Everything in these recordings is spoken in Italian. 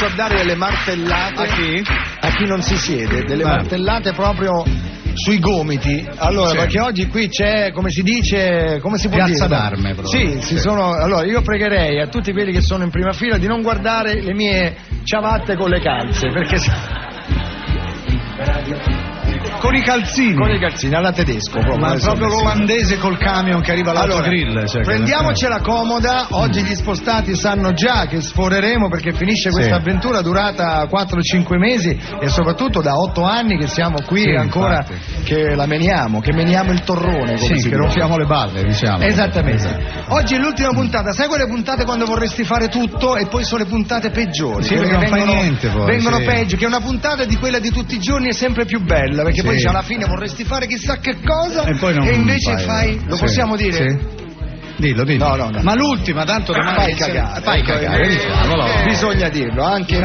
comincio a dare delle martellate a chi non si siede, delle martellate proprio sui gomiti. Allora, perché oggi qui c'è, come si dice, come si può Piazza dire? d'arme proprio. Sì, sono. Allora, io pregherei a tutti quelli che sono in prima fila di non guardare le mie ciabatte con le calze, perché con i calzini alla tedesco proprio, ma proprio l'olandese col camion che arriva all'autogrill, cioè prendiamocela comoda. Oggi gli spostati sanno già che sforeremo, perché finisce questa avventura durata 4-5 mesi e soprattutto da 8 anni che siamo qui ancora, che la meniamo, che meniamo il torrone, come che rompiamo le balle, diciamo. Esattamente. Oggi è l'ultima puntata. Sai quelle puntate quando vorresti fare tutto e poi sono le puntate peggiori, perché non fai niente poi, vengono peggio, che una puntata di quella di tutti i giorni è sempre più bella, perché poi alla fine vorresti fare chissà che cosa e poi non invece fai. Lo possiamo dire? Dillo. No. Ma l'ultima, tanto domani fai cagare. Bisogna dirlo, anche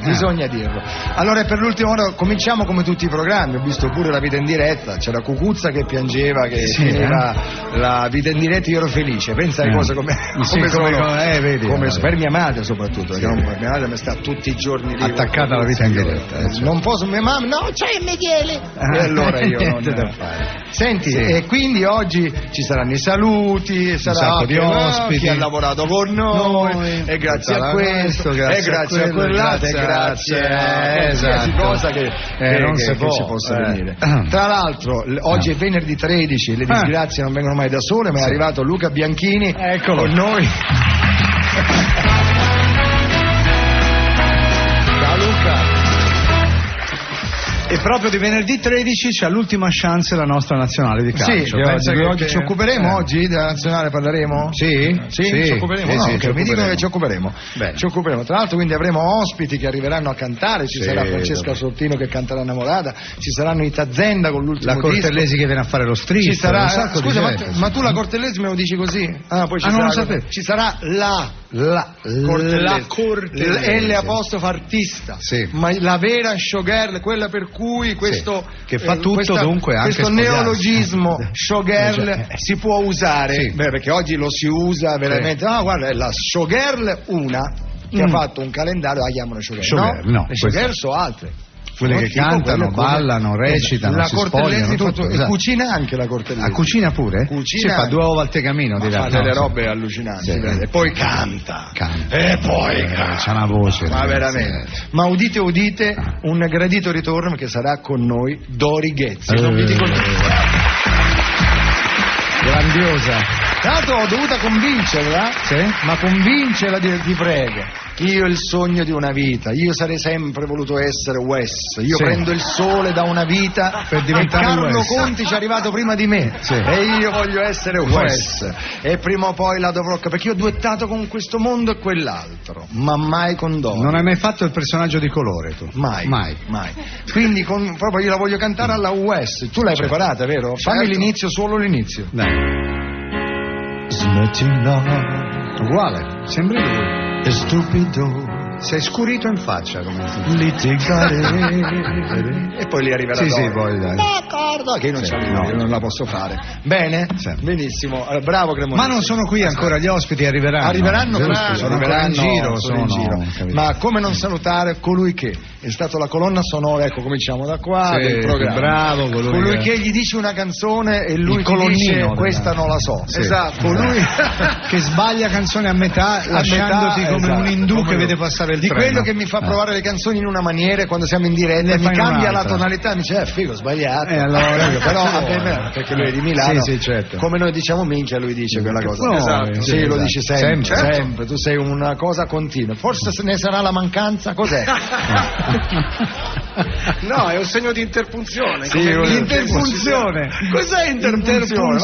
bisogna dirlo. Allora, per l'ultima ora cominciamo come tutti i programmi. Ho visto pure la vita in diretta, c'era Cucuzza che piangeva, che finiva la vita in diretta, io ero felice. Pensa alle cose come per mia madre soprattutto, perché mia madre mi sta tutti i giorni lì attaccata alla vita in diretta. Non posso, mia mamma, no, c'è Michele. E allora io niente da fare. Senti, e quindi oggi ci saranno i saluti, sarà di ospiti, chi ha lavorato con noi, e grazie a questo, e grazie a quell'altro, e grazie cosa che non si possa venire. Tra l'altro oggi è venerdì 13, le disgrazie non vengono mai da sole, ma è arrivato Luca Bianchini con noi. Ciao Luca. E proprio di venerdì 13 c'è l'ultima chance la nostra nazionale di calcio. Oggi ci occuperemo, oggi della nazionale parleremo? Sì, ci occuperemo. Mi dicono che ci occuperemo. Ci occuperemo. Tra l'altro quindi avremo ospiti che arriveranno a cantare, ci sarà Francesca Sottino che canterà Innamorata, ci saranno i Tazzenda con l'ultimo disco. La Cortellesi che viene a fare lo street. Ci sarà, scusa, ma tu la Cortellesi me lo dici così? Poi non lo sapevo. Ci sarà la Cortellesi, L apostrofa artista, ma la vera showgirl, quella per cui questo che fa tutto dunque anche questo neologismo showgirl si può usare, perché oggi lo si usa veramente. No, guarda, è la showgirl che ha fatto un calendario, la chiamano showgirl. No, le showgirl sono altre. Quelle che cantano, ballano, recitano, la si spogliano, tutto, e cucina anche la Cortellesi. Cucina pure? Cucina, fa 2 volte camino, fa delle robe allucinanti, e poi canta. E poi c'ha una voce. Ma veramente. Ma udite, un gradito ritorno che sarà con noi Dori Ghezzi. Non vi dico niente. Grandiosa. Tanto ho dovuta convincerla, ma convincerla, ti prego. Io ho il sogno di una vita, io sarei sempre voluto essere Wes, io prendo il sole da una vita per diventare e Carlo Wes. Conti ci è arrivato prima di me e io voglio essere Wes e prima o poi la dovrò, perché io ho duettato con questo mondo e quell'altro, ma mai con Dori. Non hai mai fatto il personaggio di colore tu? Mai. Quindi proprio io la voglio cantare alla Wes. Tu l'hai preparata, vero? Fammi l'inizio, solo l'inizio. Smettila. Uguale, sembri lui. È stupido. Sei scurito in faccia come litigare. E poi lì arriverà poi dai. D'accordo, che non io non la posso fare. Bene? Benissimo. Bravo Cremonesi. Ma non sono qui ancora gli ospiti, arriveranno in giro. Ma come non salutare colui che è stato la colonna sonora, ecco, cominciamo da qua, del programma. Bravo, colui che gli dice una canzone e lui ti dice questa non la so. Esatto, colui che sbaglia canzone a metà lasciandoti come un indù che vede passare il di treno. Quello che mi fa provare le canzoni in una maniera, quando siamo in diretta mi cambia la tonalità, mi dice figo, sbagliato. Allora, però perché lui è di Milano, certo. Come noi diciamo minchia, lui dice quella cosa. Esatto. Sì, lo dice sempre. Tu sei una cosa continua. Forse se ne sarà la mancanza, cos'è? No, è un segno di interpunzione. Interpunzione. Cos'è interpunzione?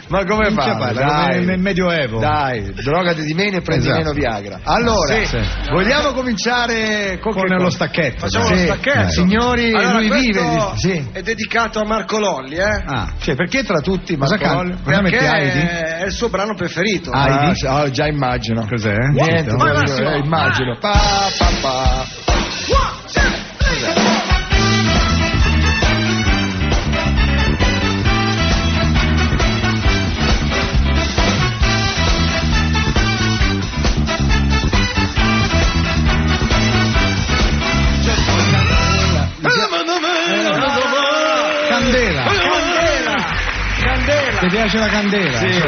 Ma come parli? Dai, nel Medioevo. Dai, drogati di meno e prendi meno Viagra. Allora, vogliamo cominciare con lo stacchetto. Facciamo lo stacchetto. Signori, allora, lui vive. È dedicato a Marco Lolli, perché tra tutti Marco Lolli? Perché è il suo brano preferito. Già immagino. Cos'è? Niente, immagino. Candela! Ti piace la candela? Sì,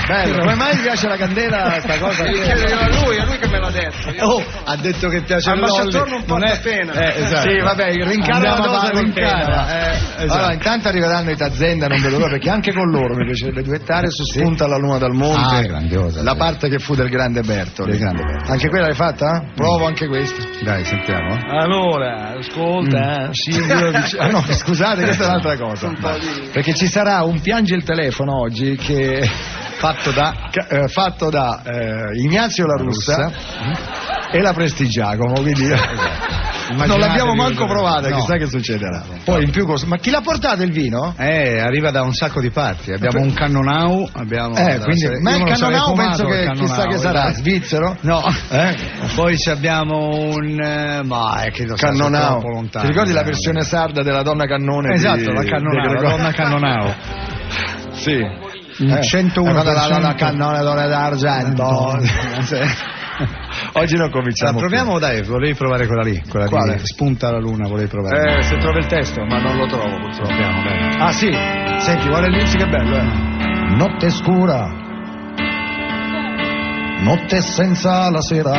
bello. Come mai ti piace la candela? Sta cosa? È lui che me l'ha detto. Ha detto che piace il Ambasciatore non porta pena. Esatto. Sì, vabbè, rincara la dose con pena. Esatto. Allora, intanto arriveranno i Tazzenda, non vedo l'ora, perché anche con loro mi piacerebbe duettare su Spunta la luna dal monte. Grandiosa. La parte che fu del grande Bertoli. Anche quella l'hai fatta? Provo anche questa. Dai, sentiamo. Allora, ascolta, Silvio dice... no, scusate, questa è un'altra cosa. Perché ci sarà un Piange il telefono oggi che fatto da Ignazio La Russa e la Prestigiacomo, quindi non l'abbiamo manco provata, chissà che succederà. Poi in più ma chi l'ha portato il vino? Arriva da un sacco di parti. Abbiamo un Cannonau, abbiamo quindi, ma il Cannonau penso che chissà che sarà svizzero? No. Poi abbiamo un credo Cannonau. Lontano, ti ricordi la versione sarda della Donna Cannone? Esatto, la Cannonau, la Donna Cannonau. Sì. 101 la cannone d'argento. Oggi non cominciamo. Proviamo, dai, volevi provare quella lì, Quale? Di Spunta la luna, volevi provare. Se trovi il testo, ma non lo trovo purtroppo. Proviamo, bene. Ah sì, senti, guarda l'inizio che bello, Notte scura, notte senza la sera,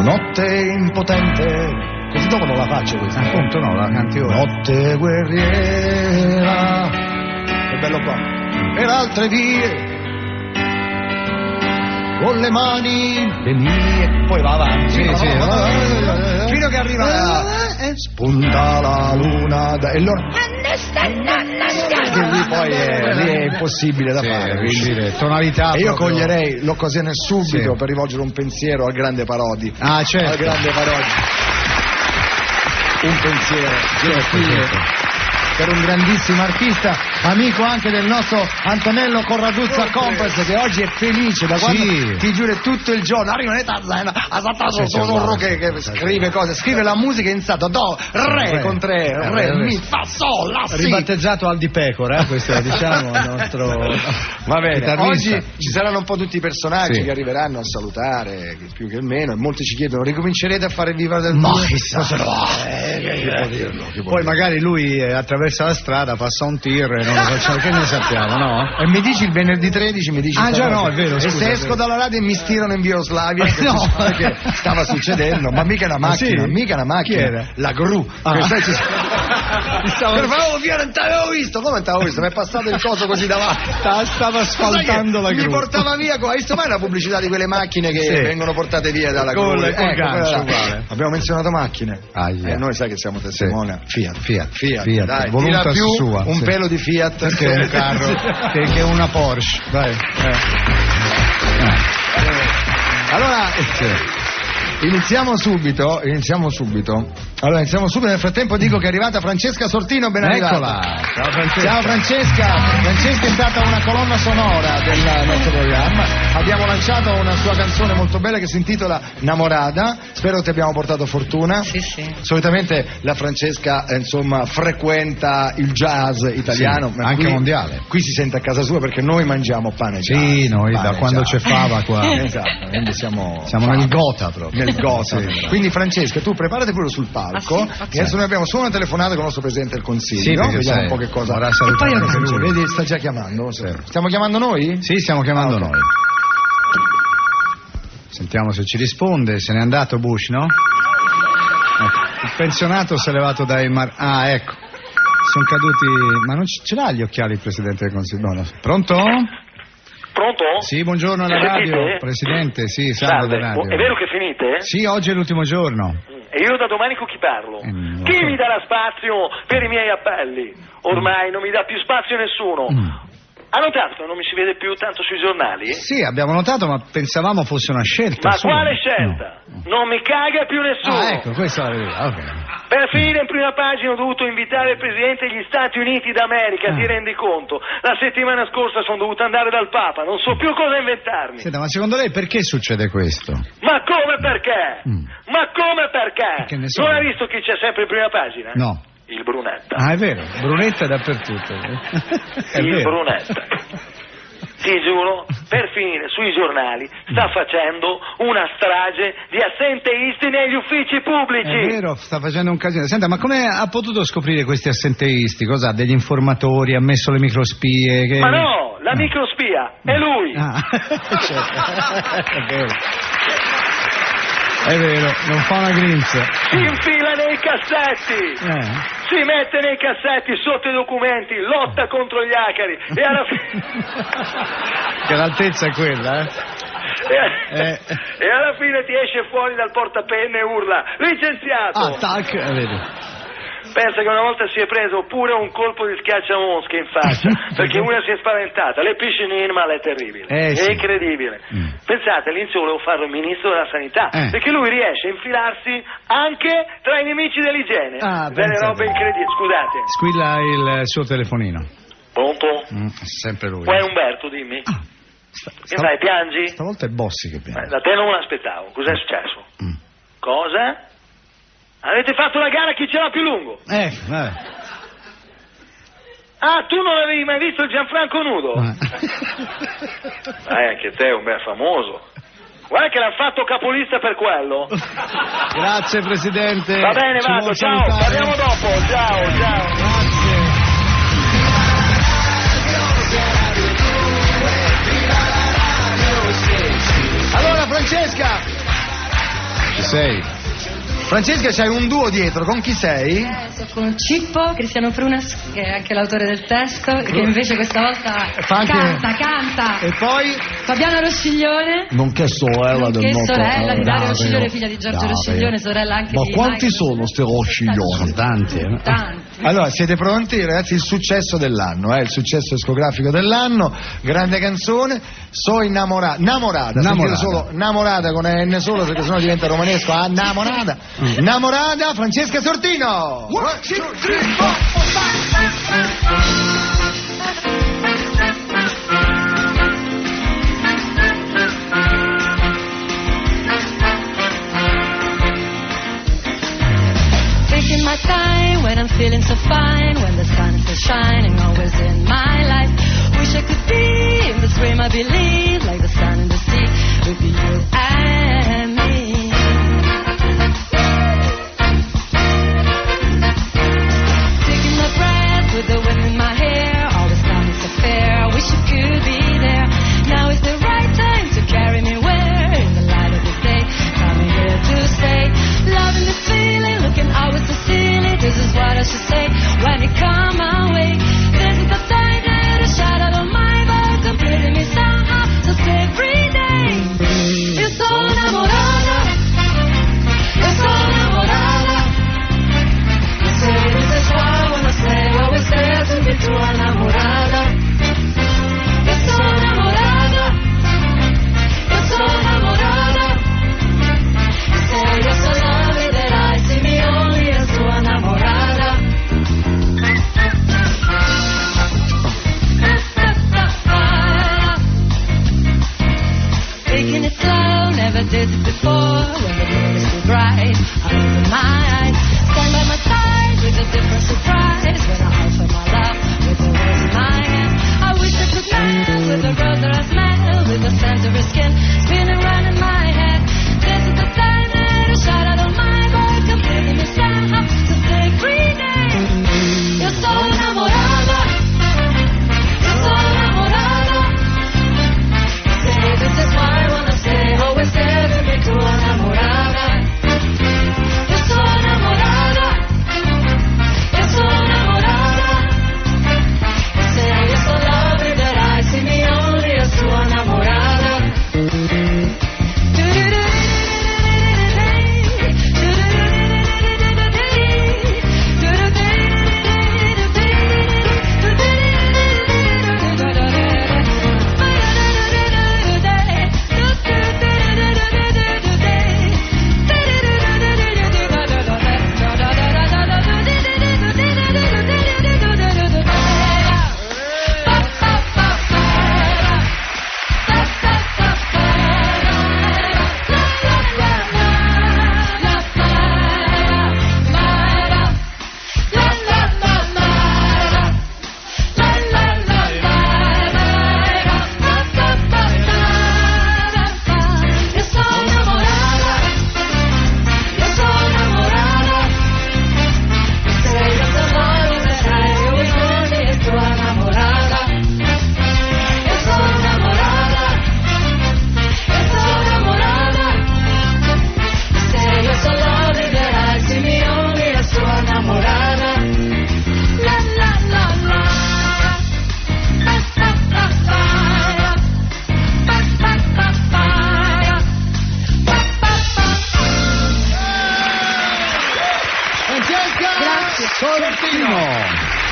notte impotente. Così dopo non la faccio questa. Appunto no, la canti ora. Notte guerriera. Che bello qua. Per altre vie, con le mani le mie. Poi va avanti. Sì. Fino che arriva spunta la luna e loro che lì poi è impossibile da fare, quindi tonalità e io proprio... coglierei l'occasione subito per rivolgere un pensiero al grande Parodi. Certo. Al grande Parodi. Un pensiero gentile per un grandissimo artista, amico anche del nostro Antonello Corraduzza Compass, che oggi è felice da quando ti giuro tutto il giorno arriva che scrive cose, scrive la musica in stato do, re con tre, re, mi fa sol, la si. Ribattezzato Al di Pecora, questo diciamo il nostro. Va bene, chitarrista. oggi ci saranno un po' tutti i personaggi che arriveranno a salutare, più che meno, e molti ci chiedono: ricomincerete a fare Viva del Mondo? Poi magari lui attraverso la strada passa un tir e non lo facciamo, che ne sappiamo, no? E mi dici il venerdì 13 mi dici già no, è vero, e se esco dalla radio e mi stirano in Bioslavia perché stava succedendo, ma mica una macchina, mica una macchina. Chi era? La gru. Via, non t'avevo visto, come non t'avevo visto? Mi è passato il coso così davanti. Stava asfaltando la gru. Mi portava via, hai visto mai la pubblicità di quelle macchine che vengono portate via dalla gru? Abbiamo menzionato macchine. Noi sai che siamo testimoni. Fiat. Dai, voluta più sua, un pelo di Fiat che è un carro che è una Porsche. Dai. Allora iniziamo subito. Allora iniziamo subito. Nel frattempo dico che è arrivata Francesca Sortino, ben arrivata. Eccola. Ciao Francesca. Francesca è stata una colonna sonora del nostro programma. Abbiamo lanciato una sua canzone molto bella che si intitola Namorada. Spero che ti abbiamo portato fortuna. Sì. Solitamente la Francesca frequenta il jazz italiano, ma anche mondiale. Qui si sente a casa sua perché noi mangiamo pane jazz. Sì, noi da quando c'è Fava qua. Esatto, quindi siamo nel Gotha proprio. Nel Gotha. Quindi Francesca, tu preparati pure sul palco. Okay. E adesso noi abbiamo solo una telefonata con il nostro Presidente del Consiglio. Sì, no? Vediamo un po' che cosa. Vorrà salutare anche lui. Vedi, sta già chiamando. Stiamo chiamando noi? Sì, stiamo chiamando noi. Sentiamo se ci risponde. Se n'è andato Bush, no? Il pensionato si è levato dai ecco. Sono caduti. Ma non ce l'ha gli occhiali il Presidente del Consiglio? No. Pronto? Pronto? Sì, buongiorno alla radio. Sentite? Presidente, sì, salve alla radio. È vero che finite? Sì, oggi è l'ultimo giorno. E io da domani con chi parlo? Chi mi darà spazio per i miei appelli? Ormai non mi dà più spazio nessuno. Ha notato che non mi si vede più tanto sui giornali? Sì, abbiamo notato, ma pensavamo fosse una scelta. Ma quale scelta? No. Non mi caga più nessuno. Ecco, questa è la verità, ok. Per finire in prima pagina ho dovuto invitare il Presidente degli Stati Uniti d'America, ti rendi conto? La settimana scorsa sono dovuto andare dal Papa, non so più cosa inventarmi. Senta, ma secondo lei perché succede questo? Ma come perché? Ma come perché? Non hai visto chi c'è sempre in prima pagina? No. Il Brunetta. È vero, Brunetta è dappertutto. Il Brunetta. ti giuro, per finire sui giornali, sta facendo una strage di assenteisti negli uffici pubblici. È vero, sta facendo un casino. Senta, ma come ha potuto scoprire questi assenteisti? Cosa ha? Degli informatori? Ha messo le microspie? Che... Ma no, la microspia è lui. È vero. È vero, non fa una grinza. Si infila nei cassetti. Si mette nei cassetti sotto i documenti, lotta contro gli acari e alla fine... Che l'altezza è quella, E alla fine ti esce fuori dal portapenne e urla: licenziato! Tac, vedi. Pensa che una volta si è preso pure un colpo di schiacciamosche in faccia perché una si è spaventata. Le piscinine, ma è terribile, è incredibile. Pensate, all'inizio volevo farlo il ministro della sanità perché lui riesce a infilarsi anche tra i nemici dell'igiene. Delle robe incredibili. Scusate, squilla il suo telefonino. Pronto? Sempre lui. Poi Umberto, dimmi. Che fai, piangi? Stavolta è Bossi che piange. Da te non me l'aspettavo. Cos'è successo? Cosa? Avete fatto la gara a chi ce l'ha più lungo? Ah, tu non avevi mai visto il Gianfranco nudo? Anche te è un bel famoso. Guarda che l'ha fatto capolista per quello. Grazie Presidente. Va bene, vado, ciao, parliamo dopo. Ciao. Grazie. Allora Francesca! Ci sei? Francesca, c'hai un duo dietro, con chi sei? Con Cippo, Cristiano Prunas, che è anche l'autore del testo, che invece questa volta canta. E poi? Fabiana Rossiglione, nonché sorella del nostro sorella di Dario Rossiglione, figlia di Giorgio Rossiglione, sorella anche di... Ma quanti sono ste Rossiglione? Tanti. Allora, siete pronti ragazzi? Il successo dell'anno, il successo discografico dell'anno, grande canzone, So innamorata, sentite solo namorata con N solo perché sennò diventa romanesco, Namorada, Francesca Sortino. 1, 2, 3, 4. Taking my time when I'm feeling so fine, when the sun is shining always in my life. Wish I could be in this dream I believe, like the sun and the sea, with you and me. Taking my breath with the wind in my hair, always sounding so fair. Wish I could be there. Now is the right time to carry me where, in the light of the day, coming here to stay. Loving this feeling, looking out at the ceiling. This is what I should say when it come my way. This is the time that a shadow of my voice completing me somehow, just every day. Yo soy enamorada, yo soy enamorada. You say this is why I wanna stay, always there.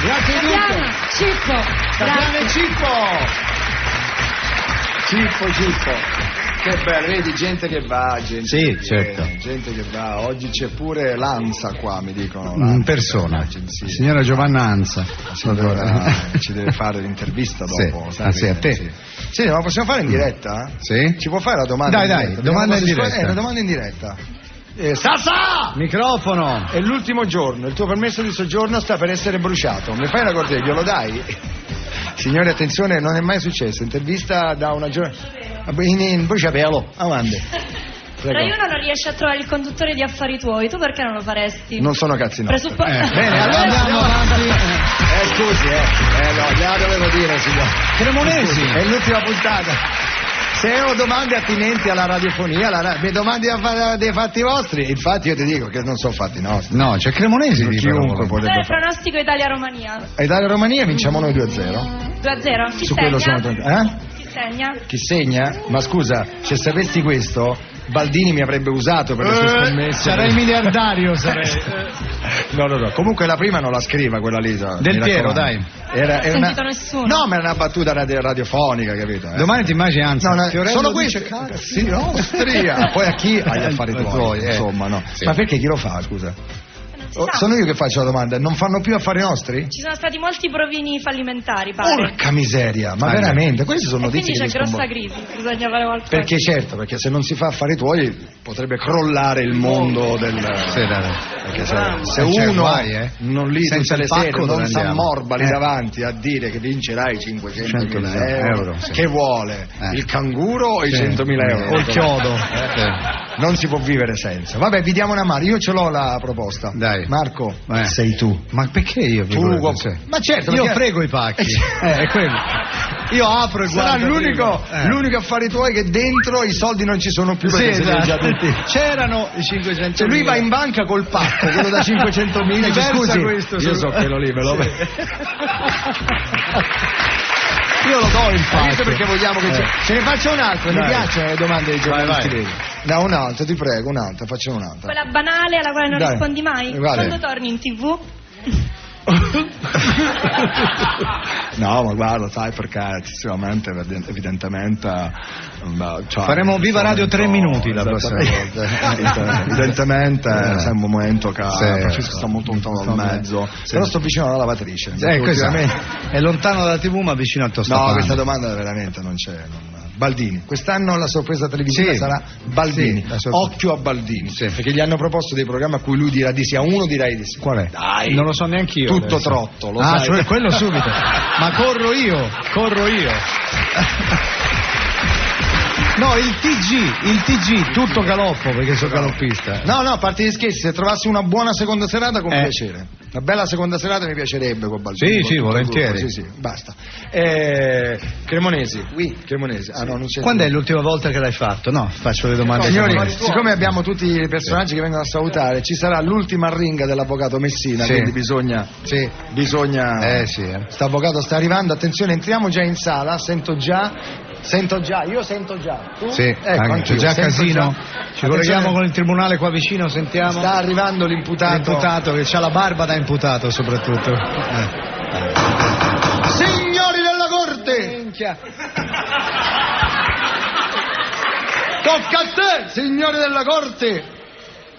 Grazie di tutto. Cippo. Tatiana e Grazie. Cippo. Che bello, vedi, gente che va, gente Sì, che certo. viene, gente che va. Oggi c'è pure l'ANSA qua, mi dicono. In persona. Signora Giovanna Anza. La signora ci deve fare l'intervista dopo. Sì. Sì, a te. Sì, ma possiamo fare in diretta? Sì? Ci può fare la domanda? Dai, domanda in diretta. La domanda in diretta. Sasa! Microfono! È l'ultimo giorno, il tuo permesso di soggiorno sta per essere bruciato. Mi fai la cortesia, glielo dai? Signori, attenzione, non è mai successo. Intervista da una giornata. In bruciapelo, avanti. Però uno non riesce a trovare il conduttore di Affari Tuoi, tu perché non lo faresti? Non sono cazzi nostri. Bene, allora andiamo avanti. Scusi, no, gliela dovevo dire, signor. Cremonesi. È l'ultima puntata. Se ho domande attinenti alla radiofonia, mi domandi dei fatti vostri, infatti io ti dico che non sono fatti nostri. No, c'è Cremonesi di chiunque Qual è potrebbe il fare. pronostico Italia-Romania? Italia-Romania vinciamo noi 2-0. 2-0. Chi Su segna? quello sono tranquillo. Chi segna? Chi segna? Ma scusa, se sapessi questo, Baldini mi avrebbe usato per le sue scommesse. Sarei miliardario, sarei. No. Comunque la prima non la scriva quella lì. Del Piero, dai. Era sentito nessuno. No, ma era una battuta radiofonica, capito? Domani ti immagini, anzi, solo questo. Sì, Austria. Poi a chi? Agli affari tuoi, insomma, no. Sì. Ma perché chi lo fa, scusa? Sono io che faccio la domanda, non fanno più affari nostri? Ci sono stati molti provini fallimentari, pare. Porca miseria, ma veramente, queste sono notizie quindi che c'è grossa crisi, bisogna fare qualcosa. Perché certo, perché se non si fa affari tuoi potrebbe crollare il mondo del... Perché se uno non lì senza le pacco sere non si andiamo? ammorba lì davanti a dire che vincerai 500.000 euro, sì. Che vuole? Il canguro o i 100.000 euro? O il chiodo. Non si può vivere senza. Vabbè, vi diamo una mano, io ce l'ho la proposta. Dai. Marco, sei tu. Ma perché io? Ma certo, io frego i pacchi. È quello. Io apro e sarà guardo. l'unico affari tuoi che dentro i soldi non ci sono più, perché sì, già tutti. C'erano i 500.000. Se lui va in banca col pacco, quello da 500.000, scusi, questo, io so quello lì, me lo vedo. Io lo do il pacco. Visto perché vogliamo che ce ne faccia un'altra, mi piacciono le domande dei giornalisti. No, un'altra, ti prego, un'altra, facciamo un'altra. Quella banale alla quale non rispondi mai? Vale. Quando torni in TV? No, ma guarda, sai, perché eccessivamente, evidentemente faremo Viva Radio 3 minuti la prossima volta. Evidentemente c'è un momento che Francesco sta molto lontano dal mezzo, però sto vicino alla lavatrice. È lontano dalla TV ma vicino al tostapane. No, questa domanda veramente non c'è. Baldini, quest'anno la sorpresa televisiva sarà Baldini. Occhio a Baldini, perché gli hanno proposto dei programmi a cui lui dirà di sì, a uno dirai di sì. Qual è? Dai, non lo so neanche io. Tutto adesso. trotto, lo sai. Cioè quello subito. Ma corro io. No, il TG, tutto galoppo perché sono galoppista. No, a parte gli scherzi, se trovassi una buona seconda serata con piacere. Una bella seconda serata mi piacerebbe con Baldini. Sì, volentieri. Sì, basta. Cremonesi. Ah, no, non c'è. Quando è l'ultima volta che l'hai fatto? No, faccio le domande. Signori, siccome abbiamo tutti i personaggi che vengono a salutare, ci sarà l'ultima ringa dell'avvocato Messina, quindi bisogna. Sto avvocato sta arrivando, attenzione, entriamo già in sala, sento già. Tu? Sì, ecco, c'è già casino. Ci colleghiamo con il tribunale qua vicino, sentiamo. Sta arrivando l'imputato. L'imputato che ha la barba da imputato soprattutto. Signori della corte! Minchia. Tocca a te, signori della corte!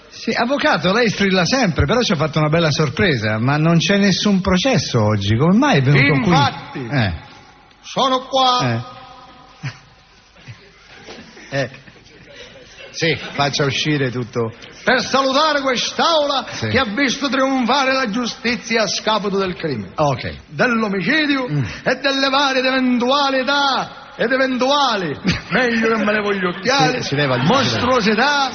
Sì, avvocato, lei strilla sempre, però ci ha fatto una bella sorpresa, ma non c'è nessun processo oggi. Come mai è venuto Infatti, qui? Sono qua. Sì, faccia uscire tutto. Per salutare quest'aula che ha visto trionfare la giustizia a scapito del crimine, dell'omicidio e delle varie ed eventuali età meglio che me le voglio occhiali, mostruosità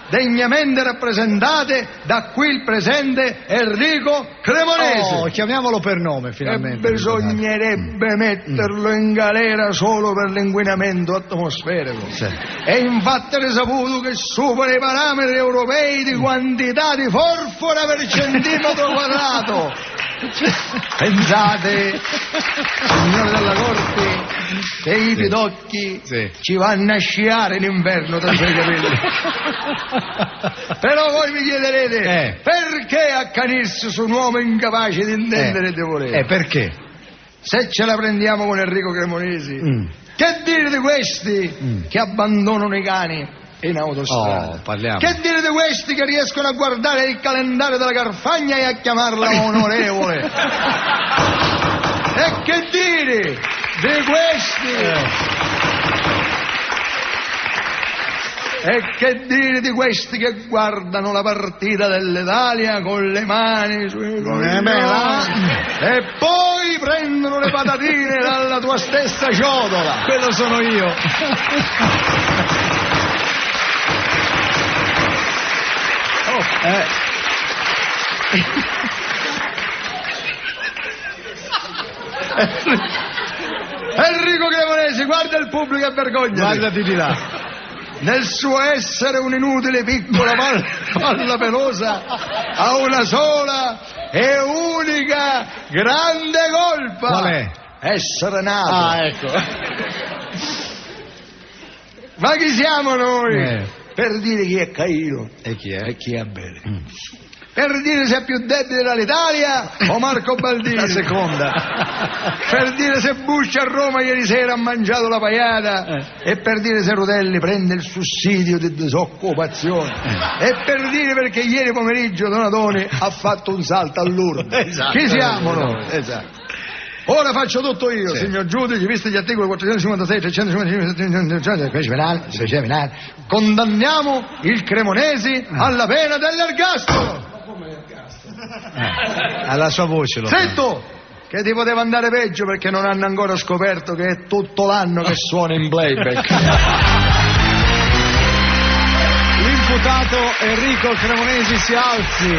degnamente rappresentate da qui il presente Enrico Cremonesi. Chiamiamolo per nome finalmente. E bisognerebbe metterlo in galera solo per l'inquinamento atmosferico. È infatti risaputo che supera i parametri europei di quantità di forfora per centimetro quadrato. Pensate, signore della corte, che i pidocchi ci vanno a sciare in inverno dai suoi capelli. Però voi mi chiederete, perché accanirsi su un uomo incapace di intendere e di volere? Perché? Se ce la prendiamo con Enrico Cremonesi, che dire di questi che abbandonano i cani in autostrada? Parliamo. Che dire di questi che riescono a guardare il calendario della Carfagna e a chiamarla onorevole? E che dire di questi? E che dire di questi che guardano la partita dell'Italia con le mani sui coglioni e poi prendono le patatine dalla tua stessa ciotola? Quello sono io. Enrico Cremonesi, guarda il pubblico e vergognati. Guardati di là. Nel suo essere un inutile piccola palla pelosa ha una sola e unica grande colpa. Qual è? Essere nato. Ecco. Ma chi siamo noi per dire chi è Cairo e chi è? E chi è Abele? Per dire se è più debole dall'Italia o Marco Baldini? La seconda. Per dire se Bush a Roma ieri sera ha mangiato la paiata e per dire se Rutelli prende il sussidio di disoccupazione e per dire perché ieri pomeriggio Donatoni ha fatto un salto all'urna. Esatto. Chi siamo noi? Esatto. Ora faccio tutto io, signor giudice, visti gli articoli 456, 355 del codice penale, condanniamo il Cremonesi alla pena dell'ergastolo. Alla sua voce lo Zitto! Che ti poteva andare peggio perché non hanno ancora scoperto che è tutto l'anno che suona in playback. L'imputato Enrico Cremonesi si alzi.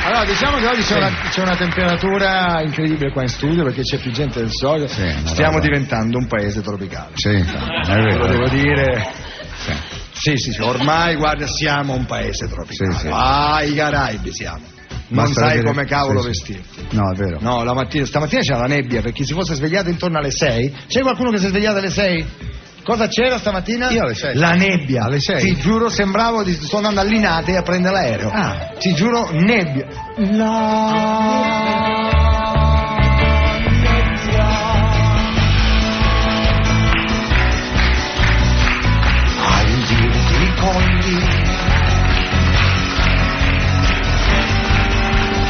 Allora, diciamo che oggi c'è una temperatura incredibile qua in studio perché c'è più gente del solito. Stiamo diventando un paese tropicale. Sì, è vero. Lo devo dire. Sì, ormai, guarda, siamo un paese tropicale. Sì. I Caraibi siamo. Non sai come cavolo vestirti. No, è vero. No, stamattina c'era la nebbia per chi si fosse svegliato intorno alle 6. C'è qualcuno che si è svegliato alle 6? Cosa c'era stamattina? Io alle 6. La nebbia. Alle 6? Ti giuro, sembravo di sto andando a Linate a prendere l'aereo. Ti giuro, nebbia.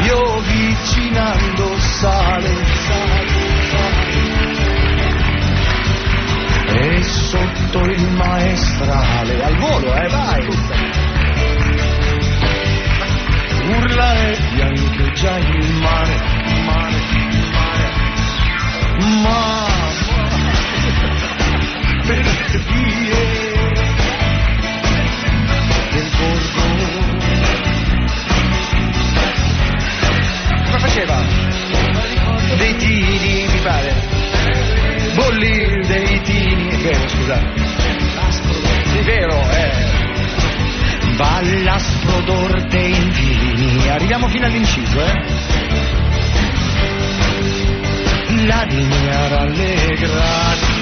Piovicinando sale e sotto il maestrale al volo, vai, urla e biancheggia il mare, ma per dire del borgo. Come faceva? Dei tini, mi pare. Bollir dei tini. È vero, scusate. È vero, Balla sprodor dei vini. Arriviamo fino all'inciso, La linea rallegra.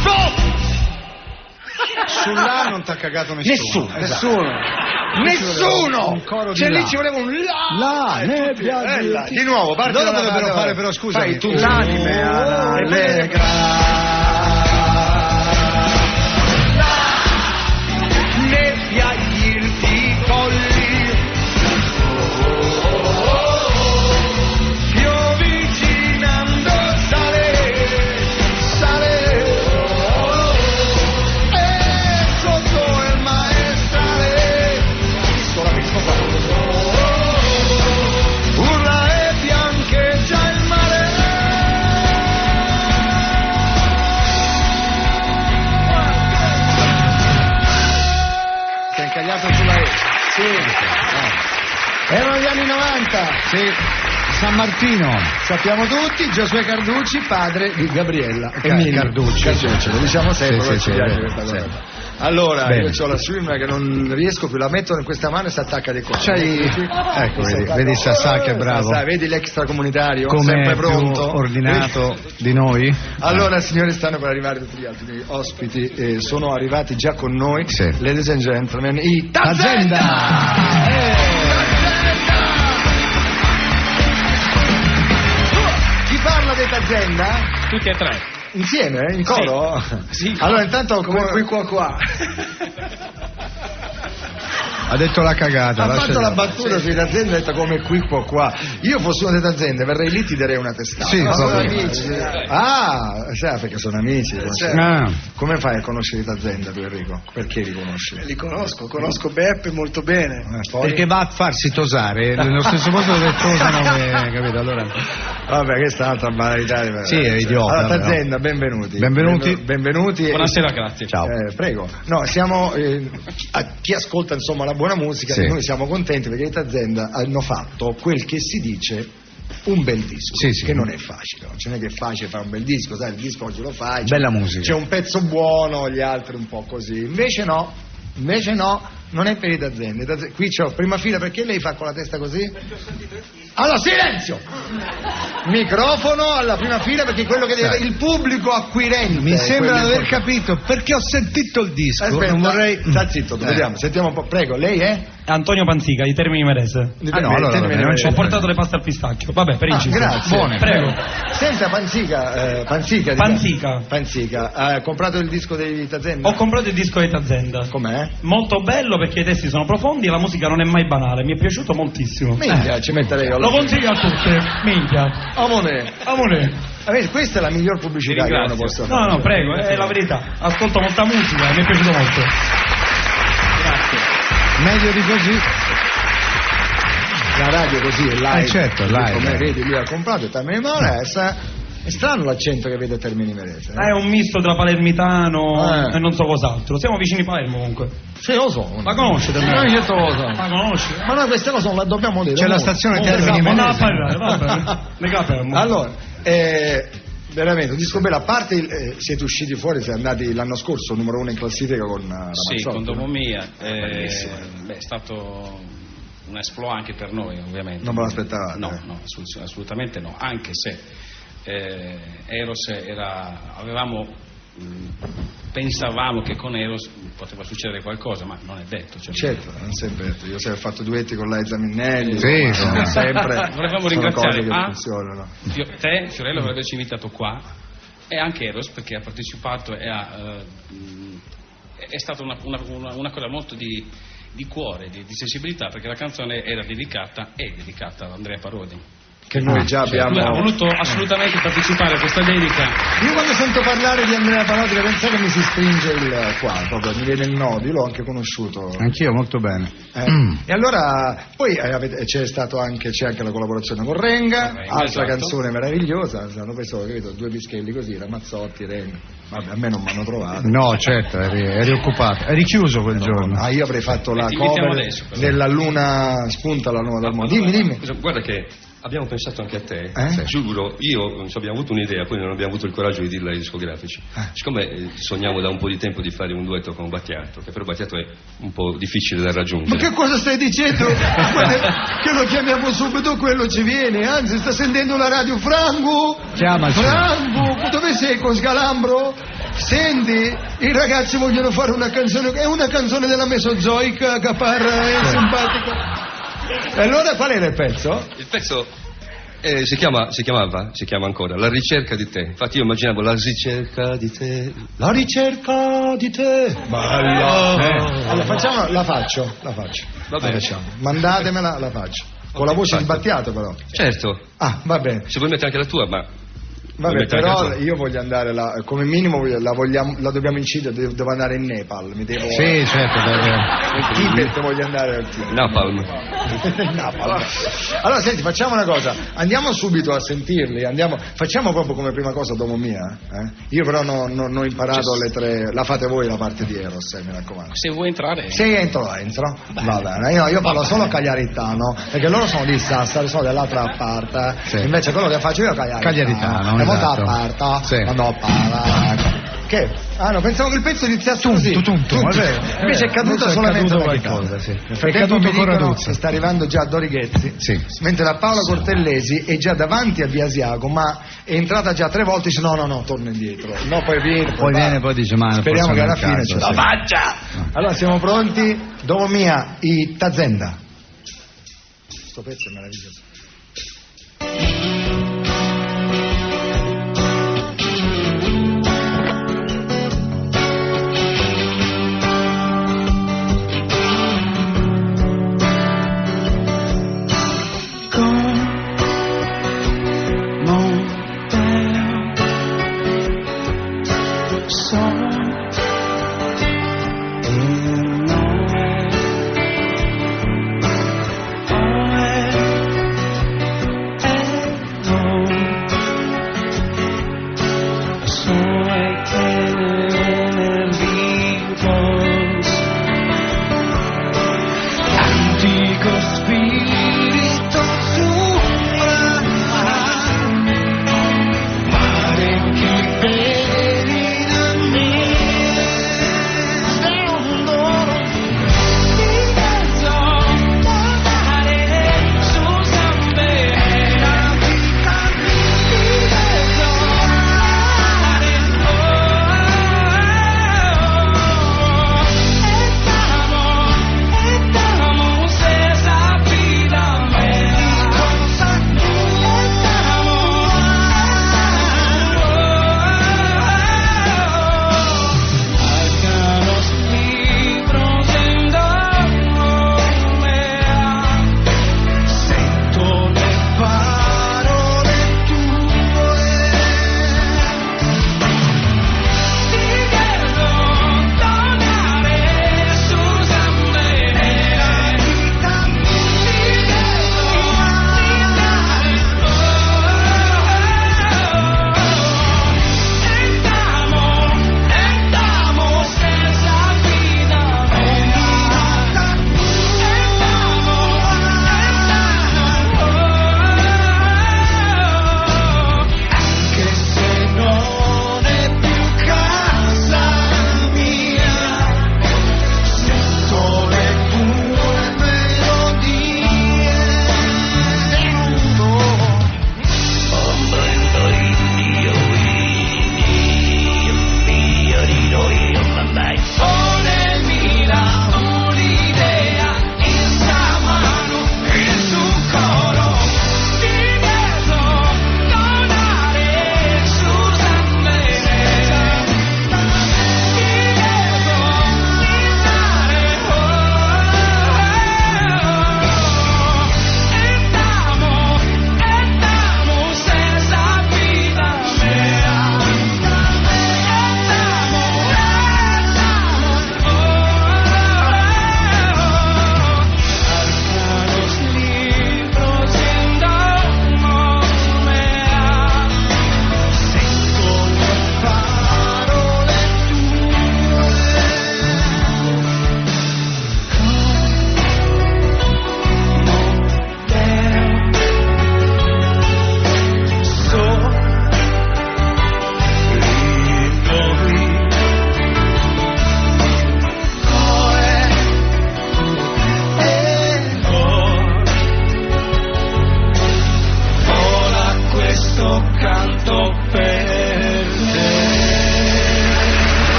Stop! Sulla non t'ha cagato nessuno. Nessuno! Un coro di Cioè là. lì ci voleva un La nebbia di nuovo, parti loro dovrebbero fare però, scusa, fai tu l'anime allegra. Nebbia irti colli, piovicinando sale e sotto il maestrale urla e biancheggia il mare. Si è incagliato sulla E. Sì. Erano gli anni 90. Sì. San Martino. Sappiamo tutti, Giosuè Carducci, padre di Gabriella Carducci. Lo diciamo sempre, sì, questa cosa. Allora, bene. Io ho la swimmer che non riesco più, la metto in questa mano e si attacca di qua. Ecco, vedi Sassà che è bravo. Vedi l'extracomunitario, come sempre pronto, ordinato di noi. Allora, signori, stanno per arrivare tutti gli altri ospiti, sono arrivati già con noi, ladies and gentlemen, i Tazenda! Chi parla dei Tazenda? Tutti e tre. Insieme, in coro? Sì. Allora intanto come qui qua. Ha detto la cagata. Ha fatto la battuta sui Tazenda, ha detto come qui qua. Io fossi uno dei Tazenda, verrei lì, ti darei una testata. Sì, sono amici. Sai, perché sono amici. Come fai a conoscere i Tazenda tu, Enrico? Perché li conosci? Li conosco Beppe molto bene. Perché va a farsi tosare nello stesso posto dove tosano, capito? Allora... Vabbè, questa è un'altra banalità. Sì, è idiota. Allora, Tazenda, benvenuti. Benvenuti. Buonasera, grazie. Ciao. Prego. No, siamo a chi ascolta insomma la buona musica, noi siamo contenti perché i Tazenda hanno fatto quel che si dice un bel disco, che non è facile, non è che è facile fare un bel disco, sai, il disco oggi lo fai, bella musica, c'è un pezzo buono, gli altri un po' così, invece no, non è per i Tazenda. Qui c'ho prima fila, perché lei fa con la testa così? Allora, silenzio! Microfono alla prima fila, perché quello che deve il pubblico acquirente. Mi sembra di aver capito, perché ho sentito il disco. Aspetta, non vorrei. Sta zitto, vediamo, sentiamo un po'. Prego, lei è? Antonio Panzica di Termini Imerese. Ho portato le paste al pistacchio. Vabbè, per inciso. Grazie. Buone. Prego. Senta, Panzica. Ha comprato il disco dei Tazenda? Ho comprato il disco dei Tazenda. Com'è? Molto bello, perché i testi sono profondi e la musica non è mai banale. Mi è piaciuto moltissimo. Minchia, ci metterei io. Lo consiglio a tutti. Minchia. Amore. Questa è la miglior pubblicità che uno possa fare. No, prego, è la verità. Ascolto molta musica e mi è piaciuto molto. Grazie. Meglio di così. La radio così è live. Certo, live. Come vedi, lui ha comprato Termini Imerese. È strano l'accento che vede a Termini Imerese. È un misto tra palermitano e non so cos'altro. Siamo vicini a Palermo comunque. Sì, lo so. La conoscete? Non certo lo so. La conosci? Ma noi queste cose non le dobbiamo dire. C'è la stazione Termini Imerese. Allora, veramente un disco bello, a parte siete usciti fuori, siete andati l'anno scorso numero 1 in classifica con Ramazzotti. Sì, con Domo Mia, è stato un exploit anche per noi, ovviamente. Non me l'aspettavate? No, assolutamente no, anche se Eros pensavamo che con Eros poteva succedere qualcosa, ma non è detto. Certo, non è sempre detto. Io ho fatto duetti con Liza Minnelli, sempre. Volevamo ringraziare te, Fiorello, per averci invitato qua, e anche Eros, perché ha partecipato e è stata una cosa molto di cuore, di sensibilità, perché la canzone è dedicata ad Andrea Parodi, che noi già abbiamo. Lui ha voluto assolutamente partecipare a questa dedica. Io quando sento parlare di Andrea Parodi penso che mi si stringe il qua, proprio mi viene il nodo. Io l'ho anche conosciuto. Anch'io molto bene. E allora poi c'è anche la collaborazione con Renga, altra canzone meravigliosa. Hanno preso, capito, due pischelli così, Ramazzotti, Renga. Vabbè, a me non mi hanno trovato. No, certo, eri occupato, eri chiuso quel giorno. Io avrei fatto la cover della Luna spunta la nuova dal mondo. Dimmi. Guarda che abbiamo pensato anche a te, giuro, abbiamo avuto un'idea, poi non abbiamo avuto il coraggio di dirla ai discografici. Siccome sogniamo da un po' di tempo di fare un duetto con Battiato, che però Battiato è un po' difficile da raggiungere. Ma che cosa stai dicendo? Che lo chiamiamo subito, quello ci viene, anzi sta sentendo la radio. Franco, dove sei con Scalambro? Senti, i ragazzi vogliono fare una canzone, è una canzone della Mesozoica, Caparra, è simpatica. E allora qual era il pezzo? Il pezzo si chiama ancora La ricerca di te. Infatti io immaginavo la ricerca di te. La ricerca di te. Bella. Allora la faccio. Va bene. Mandatemela, la faccio. Con la voce di Battiato però. Certo. Va bene. Se vuoi mettere anche la tua, ma Vabbè, però io voglio andare là, come minimo la dobbiamo incidere, devo andare in Nepal, mi devo... Sì, certo, il Tibet voglio andare al Tibet. Napalm. Allora senti, facciamo una cosa, andiamo subito a sentirli, facciamo proprio come prima cosa Domo Mia, Io però non ho imparato le tre, la fate voi la parte di Eros, mi raccomando. Se vuoi entrare... Se entro. Va bene, io parlo solo cagliaritano, perché loro sono di Sassari, sono dell'altra parte, invece quello che faccio io è cagliaritano. Molto aperta, quando parla. Che? Ah no, pensavo che il pezzo iniziasse così. Invece è caduto solamente qualcosa, È caduto Corraduzzi. Sta arrivando già Dori Ghezzi. Mentre la Paola Cortellesi è già davanti a Via Asiago, ma è entrata già 3 volte e dice no, torna indietro. No, poi viene. Poi dice ma speriamo che alla fine ce la faccia. Allora siamo pronti. Domo Mia, i Tazenda. Sto pezzo è meraviglioso.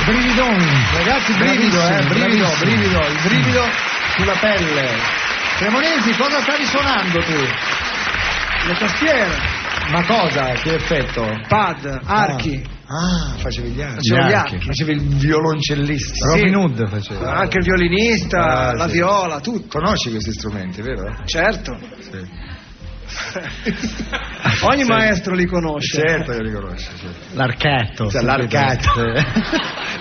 Brividoni. Ragazzi, brivido, il brivido sulla pelle. Cremonesi, cosa stavi suonando tu? Le tastiere. Ma cosa? Che effetto? Pad, archi. Ah, facevi gli archi. Facevo gli archi. Facevi il violoncellista. Robin Hood faceva. Anche il violinista, la viola, tutto. Conosci questi strumenti, vero? Certo. Sì. Ogni maestro li conosce. Certo che li conosce. Certo. L'archetto. Cioè, l'archetto.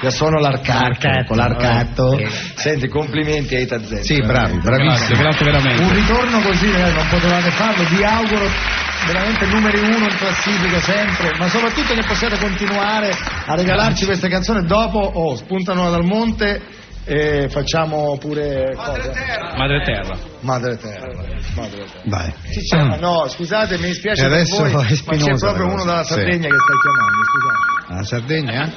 Io sono l'archetto. Senti, complimenti a Ita Zen. Sì, bravi, bravissimi. Grazie veramente. Un ritorno così, non potevate farlo, vi auguro veramente numeri 1 in classifica sempre, ma soprattutto che possiate continuare a regalarci queste canzoni. Dopo spuntano dal monte e facciamo pure Madre Terra. Madre Terra. Vai. Sì, no, scusate, mi dispiace e per adesso voi, è ma c'è proprio uno dalla Sardegna che sta chiamando, scusate. La Sardegna?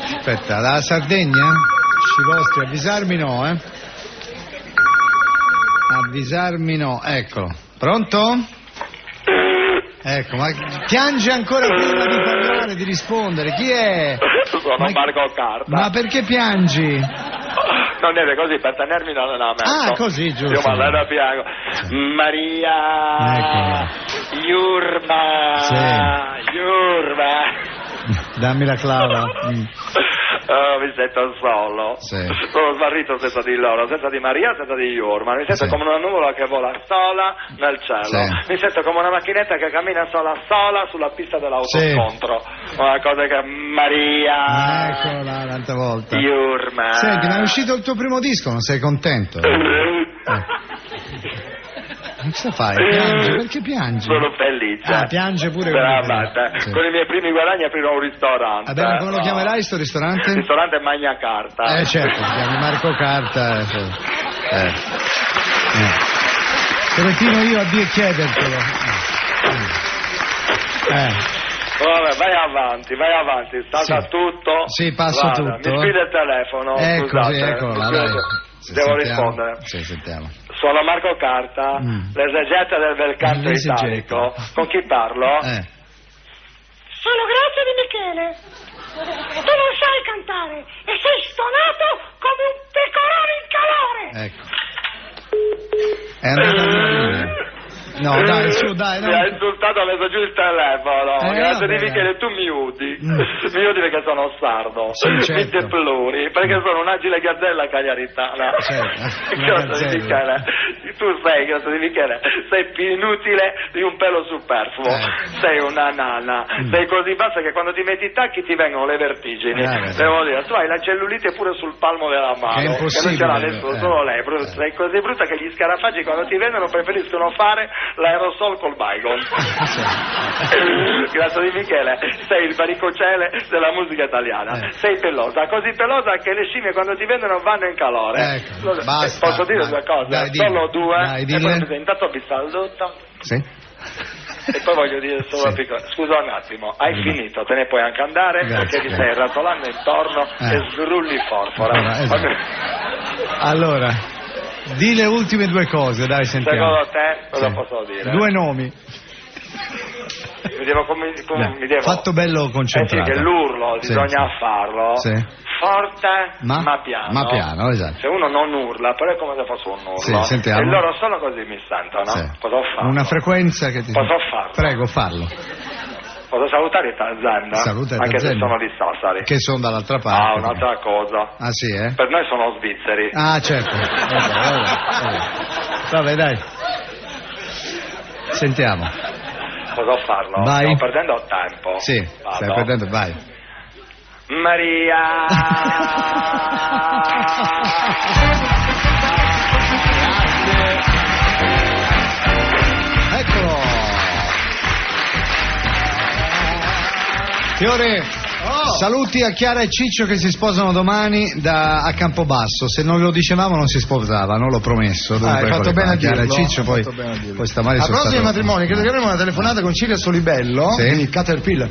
Aspetta, dalla Sardegna? Scivostri, avvisarmi no, Avvisarmi no, eccolo. Pronto? Ecco, ma piange ancora prima di parlare, di rispondere. Chi è? Sono Marco Carta. Ma perché piangi? Non deve così, per tenermi non la metto. Ah, così, giusto. Io la piango. Sì. Maria Iurba. Sì. Iurba. Dammi la clava. Mi sento solo. Sì. Sono smarrito senza di loro, senza di Maria, senza di Iurma. Mi sento come una nuvola che vola sola nel cielo. Sì. Mi sento come una macchinetta che cammina sola sulla pista dell'autoscontro. Una cosa che Maria. Eccolo là, un'altra volta. Iurma. Senti, ma è uscito il tuo primo disco, non sei contento? Cosa fai? Piangi? Perché piangi? Sono felice. Ah, piange pure sì. Con i miei primi guadagni aprirò un ristorante. Vabbè, come lo chiamerai sto ristorante? Il ristorante Magna Carta. Certo, si chiami Marco Carta. Contino io a dire chiedertelo. Vabbè, vai avanti, salta tutto. Sì, passo tutto. Mi sfida il telefono. Scusate, eccolo là, dai. Devo rispondere. Sì, sentiamo. Sono Marco Carta, l'esegeta del bel canto italico. Con chi parlo? Sono Grazia Di Michele. Tu non sai cantare e sei stonato come un pecorone in calore. Ecco. È andato a morire. No, dai, su, dai. Mi ha insultato, ha messo giù il telefono. Grazie Di Michele, tu mi udi. Mi udi perché sono sardo. Sì, certo. Mi deplori, perché sono un'agile gazzella cagliaritana. Grazie Di Michele. Tu sei, grazie Di Michele, sei più inutile di un pelo superfluo. Sei una nana. Sei così bassa che quando ti metti i tacchi ti vengono le vertigini. Devo dire, tu hai la cellulite pure sul palmo della mano. È impossibile. Che non ce l'ha nessuno, solo lei. Sei così brutta che gli scarafaggi quando ti vedono preferiscono fare l'aerosol col Baygon. Grazie Di Michele, sei il varicocele della musica italiana. Sei pelosa, così pelosa che le scimmie quando ti vedono vanno in calore. Basta, posso dire due cose? Dai, solo due. Dai, e poi intanto vi saluto. Sì. E poi voglio dire solo piccolo. Scusa un attimo, hai finito, te ne puoi anche andare. Grazie, perché ti stai ratolando intorno e sgrulli forfora. Allora, di le ultime due cose, dai, sentiamo. Secondo te cosa posso dire? Due nomi. Mi devo... Fatto bello concentrato. Sì, che l'urlo bisogna farlo forte ma piano. Ma piano, esatto. Se uno non urla, però è come se fosse un urlo. Sì, sentiamo. E loro solo così mi sentono. Sì. Posso farlo? Una frequenza che ti... Posso farlo? Prego, farlo. Posso salutare i Tarzan? Saluta anche se sono di Sassari. Che sono dall'altra parte. Ah, un'altra cosa. Ah, sì, eh? Per noi sono svizzeri. Ah, certo. Vabbè, dai. Sentiamo. Posso farlo? Vai. Stiamo perdendo tempo. Sì, stai perdendo, vai. Maria. Eccolo. Fiore, saluti a Chiara e Ciccio che si sposano domani a Campobasso. Se non lo dicevamo non si sposavano, l'ho promesso. Hai fatto bene a Chiara dirlo. e Ciccio poi stamani a sono proposito di stato... matrimoni, credo che avremo una telefonata con Cilia Solibello. Sì. Quindi Caterpillar.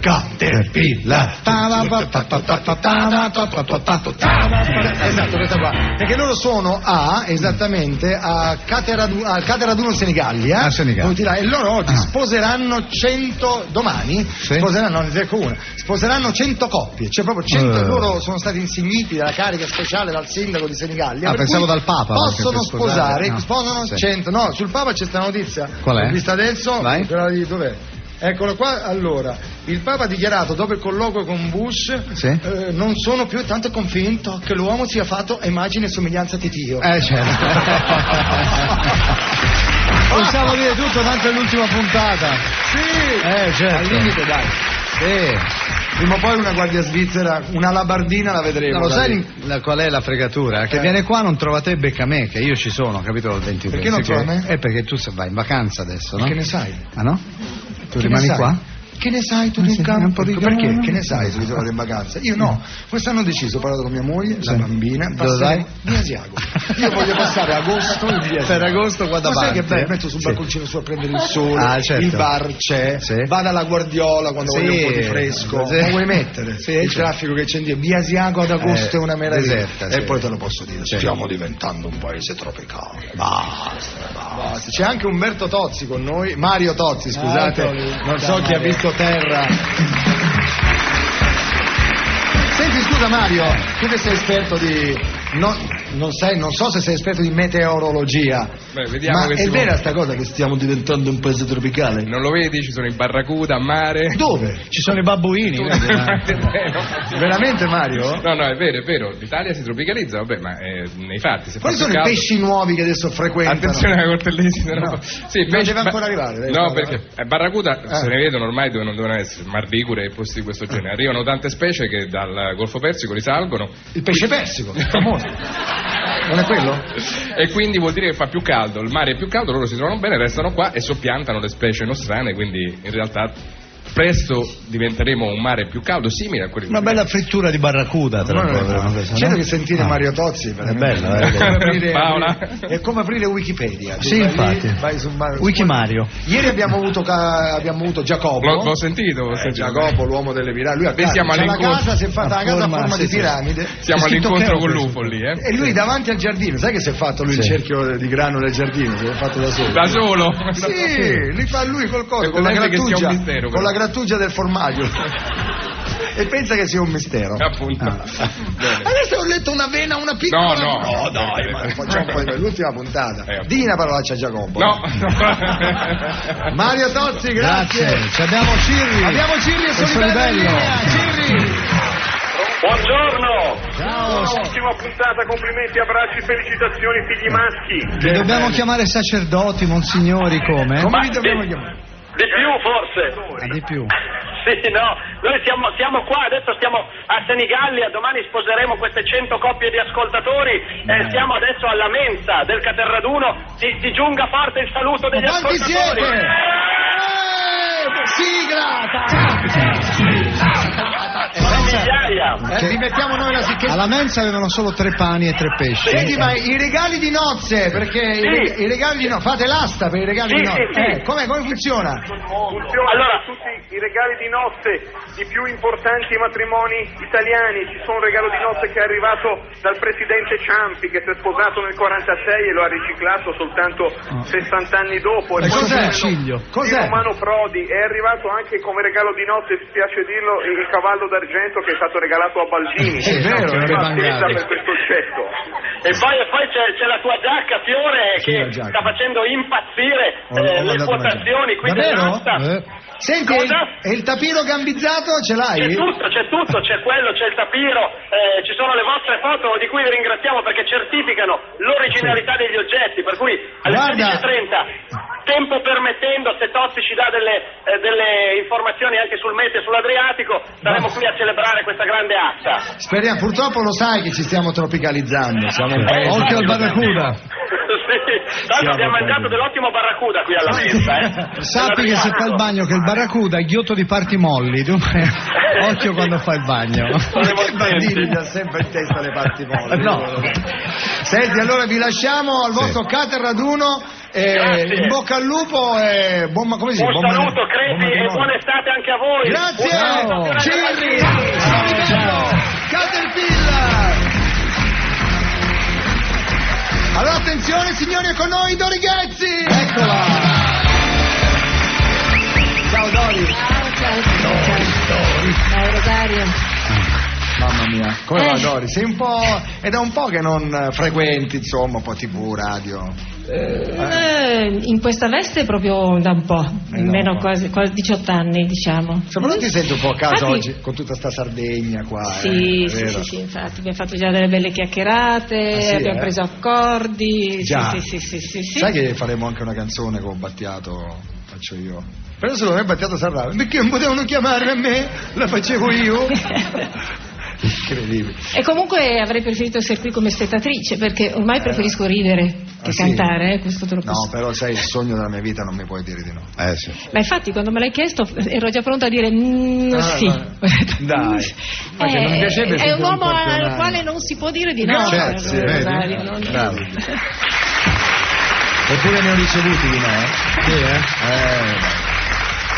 Esatto, questa qua. Perché loro sono esattamente a Cateraduno Senigallia. E loro oggi sposeranno 100 domani. Sposeranno, ne dico una. Sposeranno 100 coppie, cioè proprio 100 loro sono stati insigniti dalla carica speciale dal sindaco di Senigallia. Pensavo dal Papa. Possono sposare, sposano 100. No, sul Papa c'è sta notizia. Qual è? L'ho vista adesso. Vai. Dov'è? Eccolo qua, allora, il Papa ha dichiarato dopo il colloquio con Bush: non sono più tanto convinto che l'uomo sia fatto a immagine e somiglianza di Dio. Certo. Possiamo dire tutto, tanto è l'ultima puntata. Sì, certo. Al limite, dai. Prima o poi una guardia svizzera, una labardina la vedremo. No, lo sai qual è la fregatura? Che viene qua, non trova te e becca me, che io ci sono, capito? Il 21. Perché non trova me? Perché tu vai in vacanza adesso, no? Che ne sai? Ah no? Tu rimani qua? Che ne sai tu del campo? Perché? Che ne sai se vado in vacanza? Io no, quest'anno ho deciso, ho parlato con mia moglie, la bambina, passare via Asiago. Io voglio passare agosto in via Asiago. Per agosto qua davanti. Ma sai che bello, metto sul balconcino su a prendere il sole, certo. Il bar c'è, vado alla Guardiola quando voglio un po' di fresco. Ma vuoi mettere? Il traffico che c'è in via Asiago ad agosto è una meraviglia. Deserta, e poi te lo posso dire, stiamo diventando un paese tropicale. Basta. C'è anche Umberto Tozzi con noi, Mario Tozzi, scusate, non so chi ha visto Terra. Senti, scusa Mario, tu che sei esperto di... Non so se sei esperto di meteorologia. Beh, vediamo. Ma è vera sta cosa che stiamo diventando un paese tropicale? Non lo vedi? Ci sono i barracuda a mare. Dove? Ci sono i babbuini. Veramente Mario? No, è vero. L'Italia si tropicalizza, vabbè, ma nei fatti. Quali sono i pesci nuovi che adesso frequentano? Attenzione alla Cortellesi. No. Sì, non deve ancora arrivare. No, perché barracuda se ne vedono ormai dove non devono essere, Mar Ligure e posti di questo genere. Arrivano tante specie che dal Golfo Persico risalgono. Il pesce persico, famoso. Non è quello? E quindi vuol dire che fa più caldo, il mare è più caldo, loro si trovano bene, restano qua e soppiantano le specie nostrane, quindi in realtà presto diventeremo un mare più caldo, simile a quelli. Una bella frittura di barracuda, tra l'altro. C'è che sentire Mario Tozzi è bello, Paola. È come aprire Wikipedia. Sì, infatti. Wikimario. Ieri abbiamo avuto Giacoppo. L'ho sentito. Giacoppo, l'uomo delle piramidi. Lui siamo la casa, si è fatta la casa a forma di piramide. Siamo all'incontro con l'UFO lì, E lui davanti al giardino, sai che si è fatto lui il cerchio di grano del giardino? Si è fatto da solo. Da solo? Sì, li fa lui col coso, con la grattugia del formaggio. E pensa che sia un mistero. Appunto. Adesso ho letto una vena, una piccola. No, dai, facciamo poi l'ultima puntata. Di una parolaccia a Giacoppo. No. Mario Tozzi, grazie. Abbiamo Cirri. Abbiamo Cirri e Solivello. Cirri. Buongiorno! Ciao! Ultima puntata, complimenti, abbracci, felicitazioni, figli maschi! Li dobbiamo chiamare sacerdoti, monsignori, come? Come li dobbiamo chiamare? Di più forse! Di più? Sì, no, noi siamo qua, adesso stiamo a Senigallia, domani sposeremo queste 100 coppie di ascoltatori e siamo adesso alla mensa del Caterraduno, ti giunga forte il saluto degli ascoltatori! Rimettiamo noi la sicchezza. Alla mensa avevano solo 3 pani e 3 pesci. Senti, ma i regali di nozze, perché i regali di nozze, fate l'asta per i regali di nozze? Sì. Come funziona? Allora, tutti i regali di nozze, i più importanti matrimoni italiani, ci sono un regalo di nozze che è arrivato dal presidente Ciampi, che si è sposato nel 46 e lo ha riciclato soltanto 60 anni dopo. E cos'è? Cos'è? Romano Prodi, è arrivato anche come regalo di nozze, spiace dirlo, il cavallo d'argento che è stato regalato a Baldini. È vero, per questo oggetto. E poi c'è la tua giacca, Fiore, che sta facendo impazzire le quotazioni qui dell'asta. Senti, e il tapiro gambizzato ce l'hai? C'è tutto, c'è quello, c'è il tapiro, ci sono le vostre foto di cui vi ringraziamo perché certificano l'originalità degli oggetti, per cui alle 16:30, tempo permettendo, se Tozzi ci dà delle informazioni anche sul Mete e sull'Adriatico, saremo qui a celebrare questa grande asta. Speriamo, purtroppo lo sai che ci stiamo tropicalizzando, siamo un paese. Occhio al barracuda. Sì, tanto abbiamo mangiato dell'ottimo barracuda qui alla mensa. Sappi che se fa il bagno che il barracuda è ghiotto di parti molli, tu occhio quando fai il bagno. Perché Bandini gli ha sempre in testa le parti molli? No. Senti, allora vi lasciamo al vostro Caterraduno. In bocca al lupo e buon saluto, Creti, e buona estate anche a voi. Grazie. Cirri, Caterpillar. Allora attenzione signori, è con noi Dori Ghezzi. Eccola. Ciao Dori. Ciao Rosario. Mamma mia, come va Dori? Sei un po'... è da un po' che non frequenti, insomma, un po' TV, radio. In questa veste proprio da un po', almeno quasi 18 anni, diciamo. Insomma, non ti senti un po' a casa oggi con tutta sta Sardegna qua? Sì, sì, infatti abbiamo fatto già delle belle chiacchierate, abbiamo preso accordi. Già. Sì. Sai che faremo anche una canzone con Battiato, faccio io. Però secondo me Battiato sarà, perché non potevano chiamarmi a me, la facevo io. Incredibile. E comunque avrei preferito essere qui come spettatrice, perché ormai preferisco ridere che cantare, questo te lo posso. No, però sai, il sogno della mia vita non mi puoi dire di no. Sì. Ma infatti quando me l'hai chiesto ero già pronta a dire sì. Dai. Non mi piacerebbe è un uomo al quale non si può dire di no. Certo, sì, bravo. Eppure ne ho ricevuti di no, Sì, ne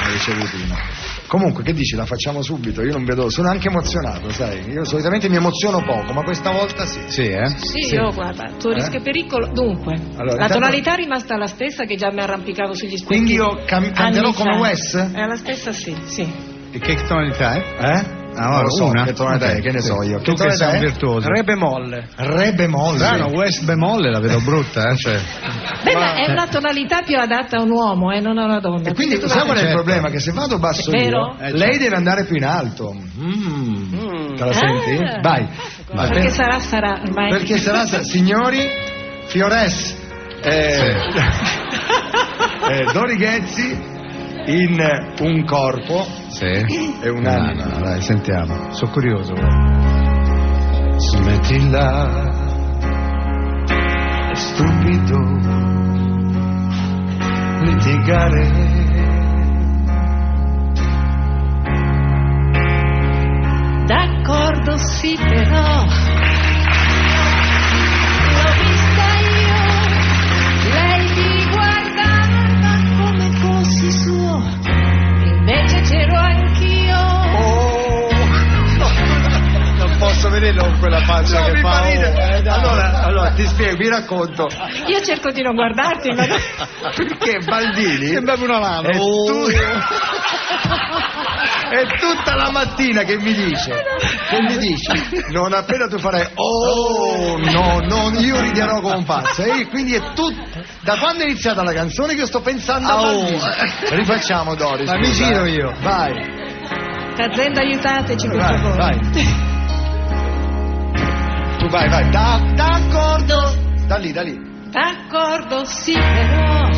ho ricevuti di no. Comunque, che dici, la facciamo subito? Io non vedo, sono anche emozionato, sai. Io solitamente mi emoziono poco, ma questa volta sì. Sì, io guarda, tuo rischio e pericolo. Dunque, allora, la tonalità è rimasta la stessa, che già mi arrampicavo sugli specchi. Quindi io canterò come Wes? È la stessa, sì. E che tonalità è? Non lo so, che tonalità è, che ne so io. Tu che sei un virtuoso. Re bemolle. Re bemolle. Strano, West bemolle la vedo brutta, cioè. Beh, ma è una tonalità più adatta a un uomo, non a una donna. E quindi sai qual è il problema? Che se vado basso io, lei deve andare più in alto. Te la senti? Vai. Perché sarà ormai. Perché sarà, signori, Fiores, Dori Ghezzi in Un corpo e un'anima. Dai, sentiamo, sono curioso. Smettila, è stupido litigare. D'accordo, sì, però l'ho vista io, lei mi guardava come fossi suo, invece c'ero anch'io. Non posso vederlo con quella faccia che fa. Allora ti spiego, vi racconto. Io cerco di non guardarti, ma perché Baldini sembrava una lama. È tutta la mattina che mi dice, non appena tu farai io riderò come un pazzo. E quindi è tutto, da quando è iniziata la canzone che io sto pensando a Baldini. Rifacciamo, Doris. Ma mi giro io. Vai. Azienda, aiutateci per favore. Vai. Tu vai. D'accordo. Da lì. D'accordo, sì, però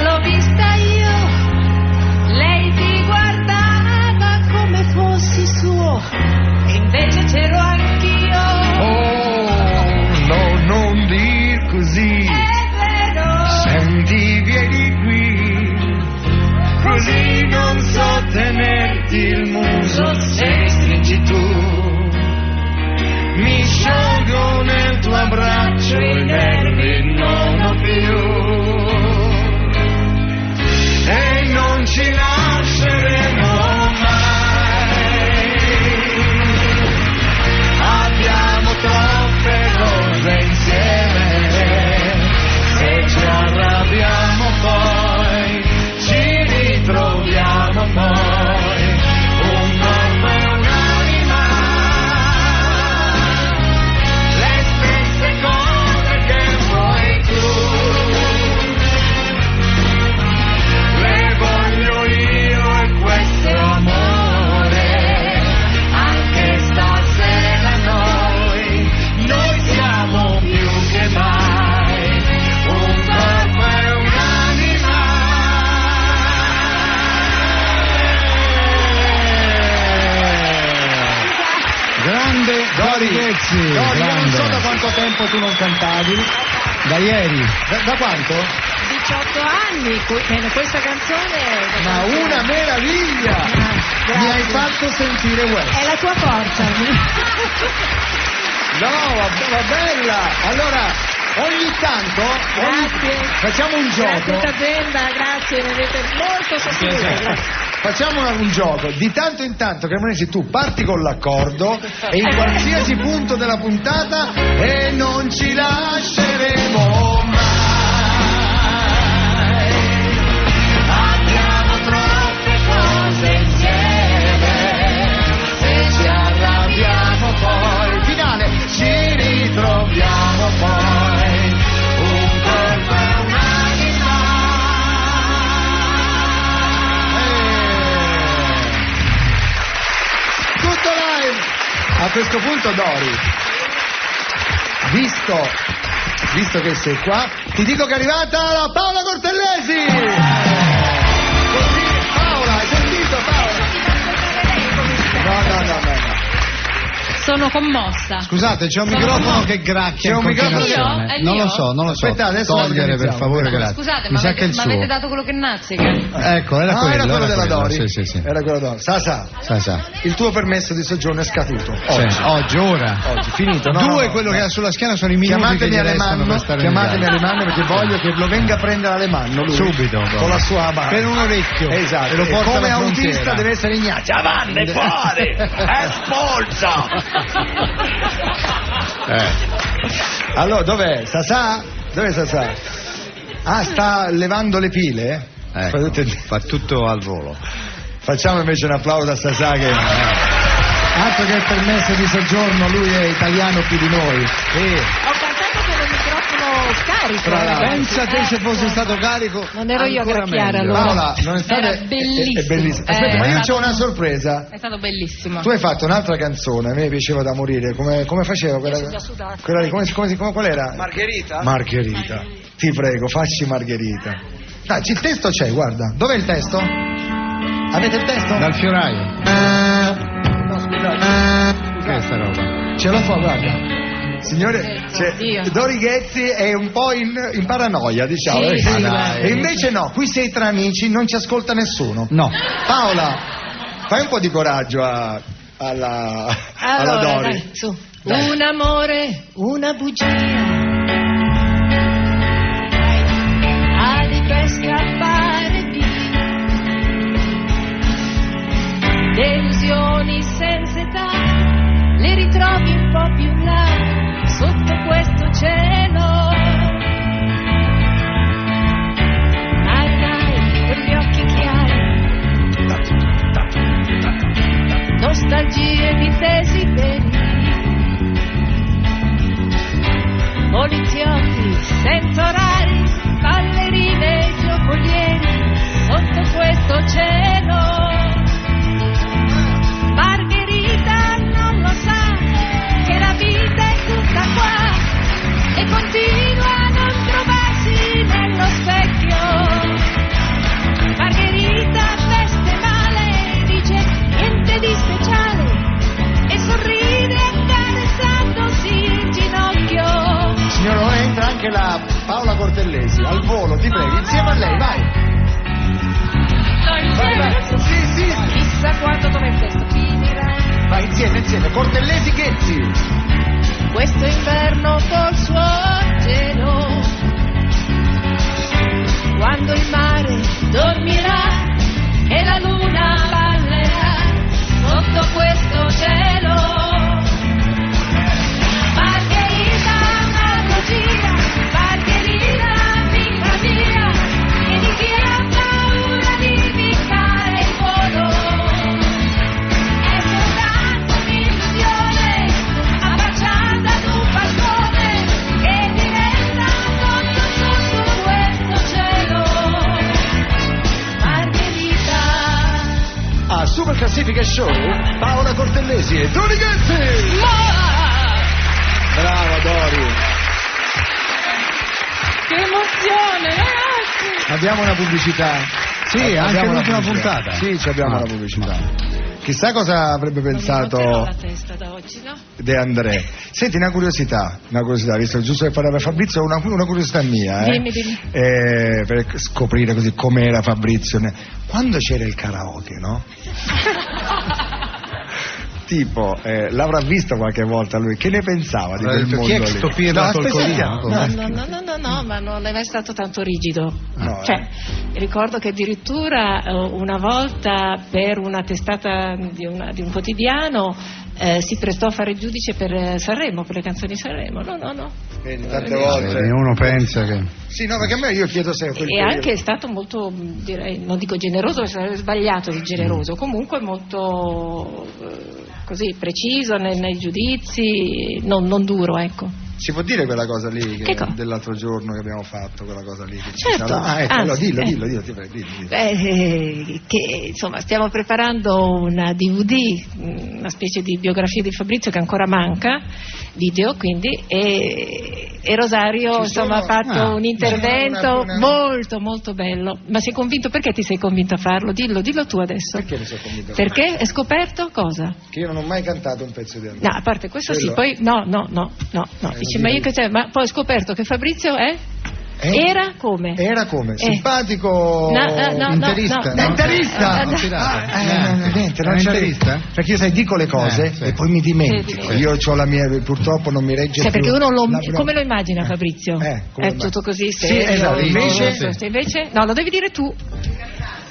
l'ho vista io, lei ti guardava come fossi suo, e invece c'ero anch'io. No, non dir così. È vero. Senti, vieni qui, così non so tenerti il muso se stringi tu. Mi sciolgo nel tuo abbraccio, i nervi non ho più, e non ci lasceremo mai. Abbiamo troppe cose insieme, se ci arrabbiamo poi ci ritroviamo poi, un corpo e un'anima, le stesse cose che vuoi tu, le voglio io e questo amore, anche stasera noi siamo più che mai, un corpo e un'anima. Grande Dori Ghezzi. Dori, io non so da quanto tempo tu non cantavi. Da ieri. Da quanto? 18 anni, questa canzone Ma una meraviglia! Mi hai fatto sentire West. è la tua forza. No, va bella! Allora, ogni tanto facciamo un gioco. Grazie azienda, grazie, mi avete molto sostenuto. Facciamo un gioco, di tanto in tanto Cremonesi tu parti con l'accordo e in qualsiasi punto della puntata e non ci lasceremo mai. Abbiamo troppe cose insieme, se ci arrabbiamo poi, finale, ci ritroviamo poi. A questo punto, Dori, visto che sei qua, ti dico che è arrivata la Paola Cortellesi! Così, Paola, hai sentito Paola? No. Sono commossa. Scusate, c'è un microfono che gracchia. C'è un microfono? È Non mio? lo so. Aspetta, adesso togliere per favore, grazie. Scusate, mi sa che è il ma suo. avete dato quello che nazzica? Ecco, era quello. Era quello della Dori. Sì. Era quello della Dori. Sasa, il tuo permesso di soggiorno è scaduto. Oggi, ora. Oggi, finito. No, quello che ha sulla schiena sono i minuti chiamatemi che gli restano per stare chiamatemi Alemanno perché voglio che lo venga a prendere Alemanno lui. Subito. Con la sua mano. Per un orecchio. Esatto. E lo porta come alla autista frontiera. deve essere Ignazio. Avanti, fuori! Espulsa! Allora, dov'è? Sasà? Dov'è Sasà? Ah, sta levando le pile? Ecco, fa tutto al volo. Facciamo invece un applauso a Sasà che... Altro che il permesso di soggiorno, lui è italiano più di noi. Ho cantato con il microfono carico. Pensa te se fosse stato carico. Non ero io a gracchiare allora. Paola, non è stato... Era bellissimo. È bellissimo. Aspetta, ma io c'ho una sorpresa. È stato bellissimo. Tu hai fatto un'altra canzone, a me piaceva da morire. Come faceva quella? Quella lì, qual era? Margherita. Ti prego, facci Margherita. Dai, il testo c'è, guarda. Dov'è il testo? Avete il testo? Dal fioraio. No, scusate. Che è sta roba? Ce lo fa, guarda. Signore, Dori Ghezzi è un po' in paranoia, diciamo. Sì, e invece no, qui sei tra amici, non ci ascolta nessuno. No. Paola, fai un po' di coraggio alla Dori. Dai, su. Un amore, una bugia. Ali per scappare via. Delusioni senza età, le ritrovi un po' più là. Sotto questo cielo, con gli occhi chiari, nostalgie di desideri, poliziotti senza orari, ballerine e giocolieri, sotto questo cielo. Margherita non lo sa che la vita è tutta qua e continua a non trovarsi nello specchio. Margherita veste male, dice niente di speciale e sorride accarezzandosi il ginocchio. Signora, entra anche la Paola Cortellesi, al volo, ti prego, insieme a lei, vai. Vai. Sì. Chissà quando dove il testo finirà. Vai insieme, Cortellesi Ghezzi. Questo inverno col suo gelo, quando il mare dormirà e la luna ballerà sotto questo cielo. Margherita, magia, Margherita, amica mia, e di chi ha paura di piccare il volo. È soltanto un'illusione, abbracciata ad un balcone, che diventa un mondo sotto questo cielo. Margherita. A Super Classifica Show, Paola Cortellesi e Dori Ghezzi. Brava Dori. Che emozione, ragazzi! Abbiamo una pubblicità. Sì, anche l'ultima puntata. Sì, abbiamo la pubblicità. Chissà cosa avrebbe pensato la testa da oggi, no? De André. Senti, una curiosità, visto giusto che parlava Fabrizio, una curiosità mia, Dimmi. per scoprire così com'era Fabrizio. Quando c'era il karaoke, no? Tipo, l'avrà visto qualche volta lui, che ne pensava di quel mondo chi è lì? sto pirla col colino? No, ma non è mai stato tanto rigido. No, Ricordo che addirittura una volta per una testata di un quotidiano si prestò a fare il giudice per Sanremo, per le canzoni di Sanremo. No. Vedi, tante volte. Uno pensa che... Sì, no, perché a me io chiedo sempre. E anche è stato molto, direi, non dico generoso, sarebbe sbagliato di generoso, comunque molto così preciso nei giudizi, non duro, ecco. Si può dire quella cosa lì dell'altro giorno che abbiamo fatto, quella cosa lì? Certo. Dillo, ti prego, dillo. Che insomma stiamo preparando una DVD, una specie di biografia di Fabrizio che ancora manca, video quindi, e Rosario insomma ha fatto un intervento molto molto bello. Ma sei convinto? Perché ti sei convinto a farlo? Dillo tu adesso. Perché mi sono convinto a farlo? Perché? Hai scoperto cosa? Che io non ho mai cantato un pezzo di Andrea. No, a parte questo sì, poi no. Dici, ma poi ho scoperto che Fabrizio è? Era come? Simpatico interista. Interista? Niente, non interista? Perché io sai, dico le cose e poi mi dimentico. Io ho la mia, purtroppo non mi regge più. Perché uno come lo immagina Fabrizio? È tutto così serio. Sì, esatto. Invece no, lo devi dire tu.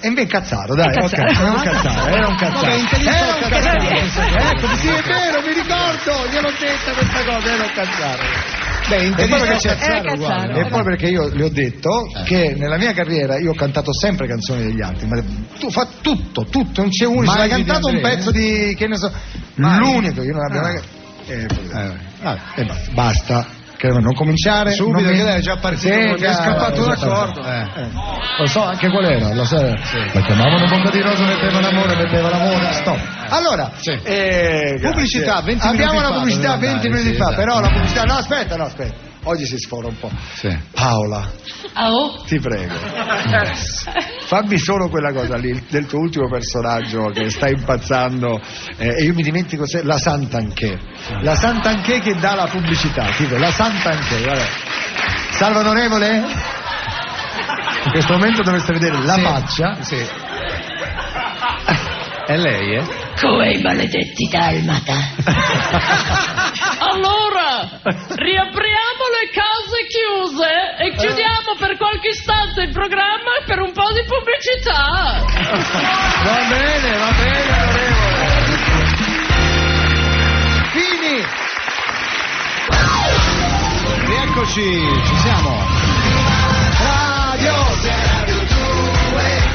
E invece cazzaro, dai, era un cazzaro. Ecco, sì, è vero, mi ricordo, gliel'ho detta questa cosa, era un cazzaro. E poi perché io le ho detto che nella mia carriera io ho cantato sempre canzoni degli altri, ma tu fa tutto, non c'è uno, hai cantato un pezzo di, che ne so, l'unico che io non abbia mai. Basta. Non cominciare subito, che lei è già partito, è scappato d'accordo. Lo so anche qual era, lo so. La chiamavano bomba di rosa, metteva l'amore, stop. Allora, pubblicità 20 minuti abbiamo una pubblicità 20 minuti fa, però la pubblicità no aspetta. Oggi si sfora un po'. Paola. Ti prego. Fammi solo quella cosa lì del tuo ultimo personaggio che sta impazzando e io mi dimentico la Sant'Anché. La Sant'Anché che dà la pubblicità, tipo la Sant'Anché, vabbè. Salve onorevole? In questo momento dovreste vedere la faccia. Sì. È lei, Come i maledetti dalmata. Allora, riapriamo le case chiuse e chiudiamo per qualche istante il programma per un po' di pubblicità. Va bene, onorevole. Fini! Rieccoci, ci siamo. Radio 2,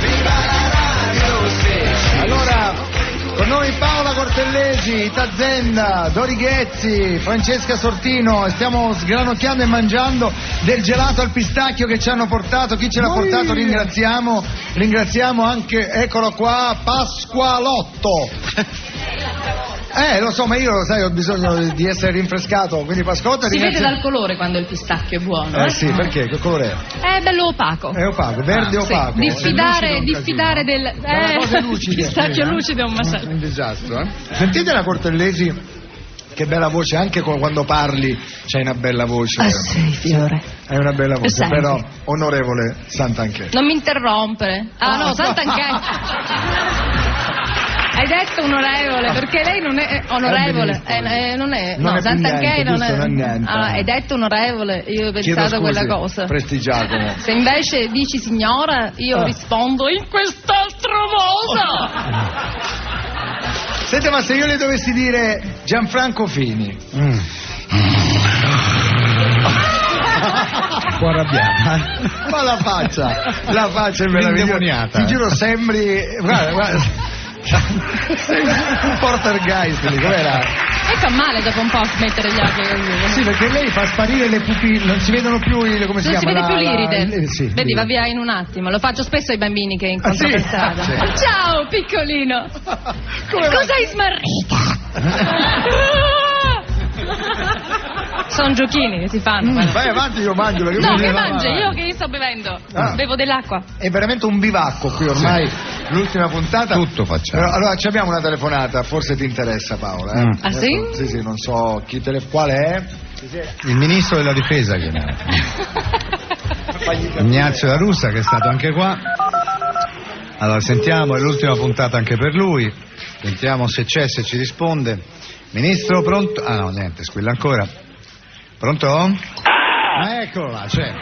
viva la Radio Station. Allora, con noi Paola Cortellesi, Ita Zenda, Dori Ghezzi, Francesca Sortino e stiamo sgranocchiando e mangiando del gelato al pistacchio che ci hanno portato. Chi ce l'ha portato ringraziamo anche, eccolo qua, Pasqualotto. Lo so, ma io, sai, ho bisogno di essere rinfrescato, quindi Pasqualotto si vede dal colore quando il pistacchio è buono. Sì, perché? Che colore è? È bello opaco. È opaco, verde opaco. Diffidare del cose lucide. Pistacchio lucido è un massaggio. Un disastro, Sentite la Cortellesi, che bella voce, anche quando parli c'hai una bella voce. Sì, fiore. È una bella voce, però onorevole Sant'Anché. Non mi interrompere. No, Sant'Anché. Hai detto onorevole, perché lei non è onorevole, Sant'Anché non è niente. Hai detto onorevole, io ho pensato a quella cosa. Prestigiacomo. Se invece dici signora, io rispondo in quest'altro modo. Senta, ma se io le dovessi dire Gianfranco Fini. Un po' arrabbiata. Ma la faccia è meravigliosa. Ti giuro, sembri. Guarda. Un poltergeist lì, com'era? E fa male dopo un po' smettere gli occhi così. Sì, perché lei fa sparire le pupille, non si vedono più come si chiama? Non si vede più l'iride. Sì, vedi, va via in un attimo. Lo faccio spesso ai bambini che incontro per strada. Ciao, piccolino. Cosa hai smarrita? Sono giochini che si fanno. Vai avanti, io mangio. No, che mangi? Io che sto bevendo? Bevo dell'acqua. È veramente un bivacco qui ormai. L'ultima puntata. Tutto facciamo. Però, allora abbiamo una telefonata, forse ti interessa Paola. Ah sì? Sì, non so quale è. Il ministro della difesa Ignazio La Russa, che è stato anche qua. Allora sentiamo, è l'ultima puntata anche per lui. Sentiamo se c'è, se ci risponde. Ministro, pronto? Ah no, niente, squilla ancora. Pronto? Eccolo là, c'è.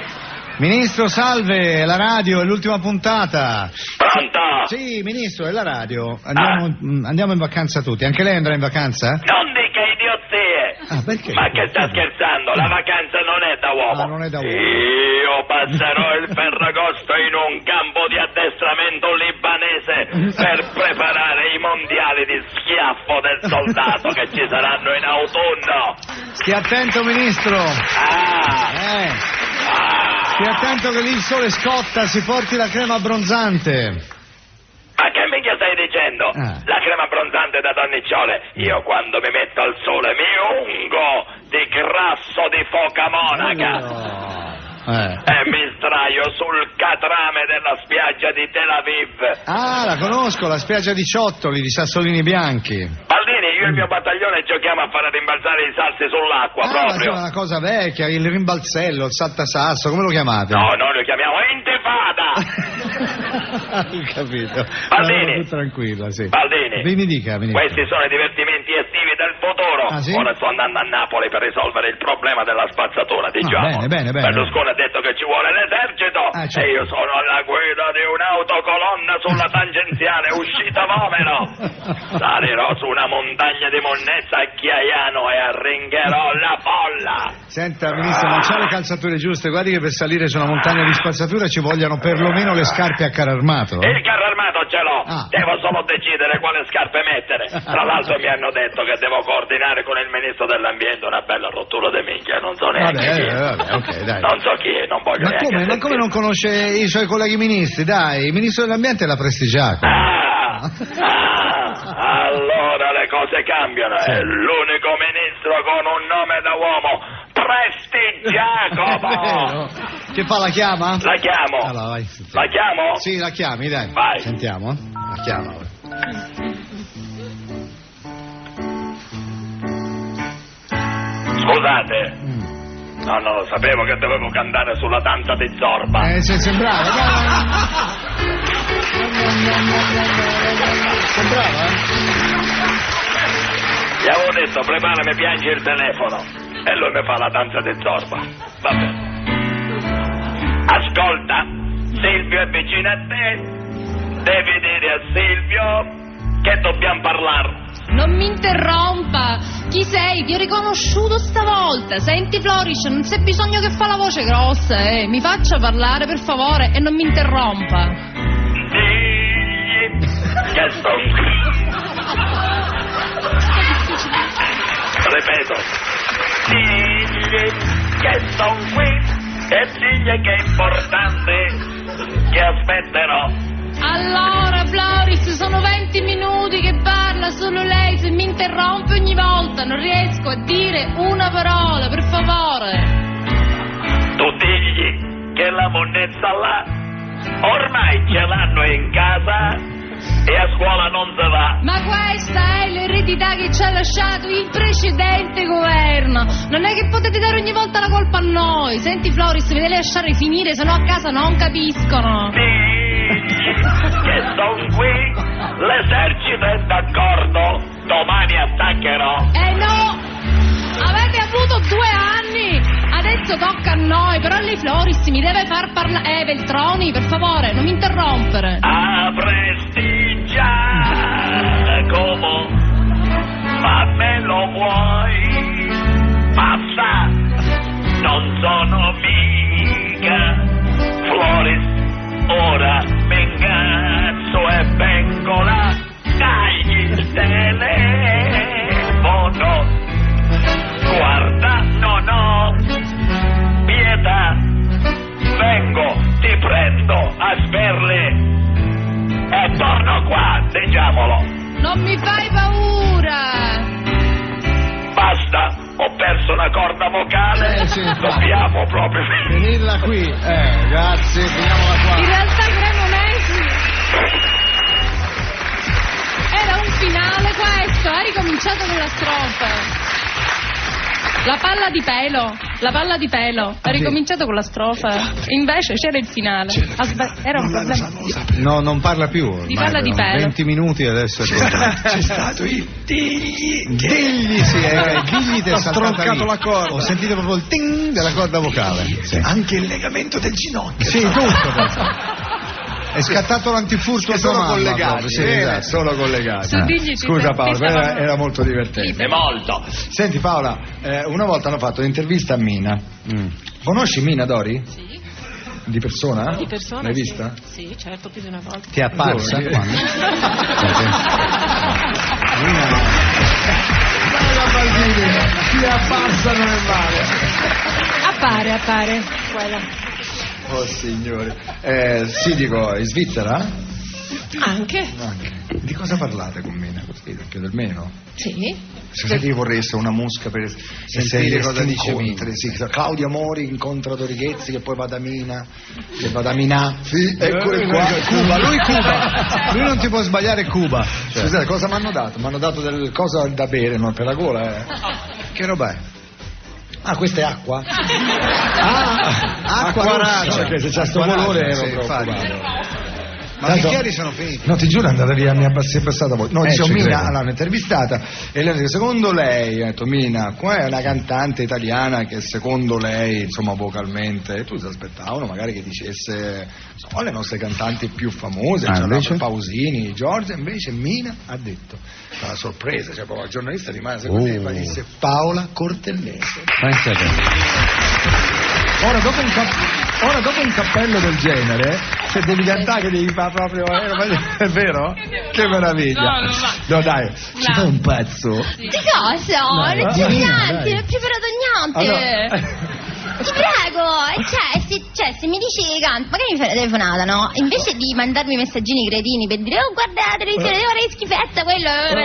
Ministro, salve, la radio, è l'ultima puntata. Pronto? Sì, ministro, è la radio. Andiamo in vacanza tutti. Anche lei andrà in vacanza? Non dica idiozie. Perché? Ma che sta scherzando? La vacanza non è da uomo. Non è da uomo. Io passerò il Ferragosto in un campo di addestramento libanese per preparare i mondiali di schiaffo del soldato che ci saranno in autunno. Stia attento, ministro. Stia attento che lì il sole scotta, si porti la crema abbronzante. Ma che minchia stai dicendo? La crema abbronzante da donnicciole. Io quando mi metto al sole mi ungo di grasso di foca monaca. E mi sdraio sul catrame della spiaggia di Tel Aviv. Ah, la conosco, la spiaggia di Ciottoli, di Sassolini Bianchi. Baldini, io e il mio battaglione giochiamo a fare rimbalzare i sassi sull'acqua proprio. Ma è una cosa vecchia, il rimbalzello, il saltasasso, come lo chiamate? No, noi lo chiamiamo intifada. Ho capito. Baldini. No, tranquilla, sì. Baldini. Mi dica. Questi sono i divertimenti estivi del futuro. Ah, sì? Ora sto andando a Napoli per risolvere il problema della spazzatura, diciamo. Bene. Berlusconi ha detto che ci vuole l'esercito certo. e io sono alla guida di un'autocolonna sulla tangenziale uscita Vomero. Salirò su una montagna di monnezza a Chiaiano e arringherò la folla. Senta, ministro, non c'ha le calzature giuste. Guardi che per salire su una montagna di spazzatura ci vogliono perlomeno le scarpe a carro armato. Il carro armato ce l'ho, devo solo decidere quale scarpe mettere. Tra l'altro mi hanno detto che devo coordinare con il ministro dell'ambiente una bella rottura di minchia, non so neanche chi è. Ok, dai. Non so chi è, non voglio neanche Ma come non conosce i suoi colleghi ministri? Dai, il ministro dell'ambiente è la Prestigiacomo. Allora le cose cambiano, sì. È l'unico ministro con un nome da uomo, Prestigiacomo. Che fa, la chiama? La chiamo. Allora, vai. La chiamo? Sì, la chiami, dai. Vai. Sentiamo, la chiamo. Scusate. No, lo sapevo che dovevo cantare sulla danza di Zorba. Sembrava. Sembrava, Gli avevo detto, preparami, piangi il telefono. E lui mi fa la danza di Zorba. Vabbè. Ascolta, Silvio è vicino a te. Devi dire a Silvio che dobbiamo parlare. Non mi interrompa! Chi sei? Vi ho riconosciuto stavolta! Senti Floris, non c'è bisogno che fa la voce grossa, Mi faccia parlare per favore e non mi interrompa! Digli che sono qui! Ripeto, digli che sono qui e digli che è importante, che aspetterò. Allora, Floris, sono 20 minuti che parla solo lei, se mi interrompe ogni volta non riesco a dire una parola, per favore. Tu digli che la monnezza là ormai ce l'hanno in casa e a scuola non si va. Ma questa è l'eredità che ci ha lasciato il precedente governo. Non è che potete dare ogni volta la colpa a noi. Senti Floris, mi devi lasciare finire, se no a casa non capiscono. Che sono qui, l'esercito è d'accordo, domani attaccherò. No, avete avuto 2 anni, adesso tocca a noi, però lei Floris mi deve far parlare. Veltroni, per favore, non mi interrompere. A Prestigiacomo, ma me lo vuoi? Passa, non sono mica Floris. Ora mi incazzo e vengo là, dai il telefono, guarda, non ho pietà, vengo, ti prendo a sberle e torno qua, diciamolo. Non mi fai paura! Basta, ho perso una corda vocale, dobbiamo proprio finirla qui. Grazie, finiamola qua. In realtà Cremonesi era un finale questo, ha ricominciato con la strofa. La palla di pelo, ha ricominciato con la strofa, invece c'era il finale. Era un problema. No, non parla più. Parla di pelo. 20 minuti adesso. C'è stato il digli, sì, digli ti è stroncato la corda. Ho sentito proprio il ting della corda vocale. Sì. Anche il legamento del ginocchio. Sì, tutto. È scattato l'antifurto a sono collegati, sono collegati. Scusa Paola, era molto divertente. Molto. Senti Paola, una volta hanno fatto un'intervista a Mina. Conosci Mina Dori? Sì. Di persona? Di persona. L'hai vista? Sì, certo, più di una volta. Ti è apparsa? Quando? Ti è apparsa cosa non è male. Appare quella. Oh signore. Sì, dico, in Svizzera? Anche. Di cosa parlate con Mina? Più del meno? Sì. Se ti vorreste una mosca per sentire cosa dice Mina. Sì, Claudia Mori incontra Dorighezzi che poi va da Mina, che va da Minà. Sì, eccolo qua. Cuba, lui non ti può sbagliare, Cuba. Cioè. Scusate, cosa mi hanno dato? Mi hanno dato del cosa da bere, non per la gola, Che roba è? Ah, questa è acqua? Acqua arancia, che se c'ha sto colore ero preoccupato. Ma i bicchieri sono finiti. No, ti giuro, è andata via, si è passata voi. No, dicevo, Mina l'hanno intervistata e lei ha detto, secondo lei, ha detto, Mina, qua è una cantante italiana che secondo lei, insomma, vocalmente, tu ti aspettavano magari che dicesse, so, le nostre cantanti più famose, cioè Pausini, Giorgia, invece Mina ha detto, la sorpresa, cioè proprio il giornalista rimane secondo me, disse Paola Cortellesi. Ora dopo un cappello del genere, se devi cantare che devi fare proprio, è vero? Che meraviglia! No, dai, ci fai un pezzo? Di cosa? Non c'è niente, non ho preparato niente. Ti prego, se mi dici che canto, magari mi fai una telefonata, no? Invece di mandarmi messaggini cretini per dire, oh guardate, ora che schifezza quello,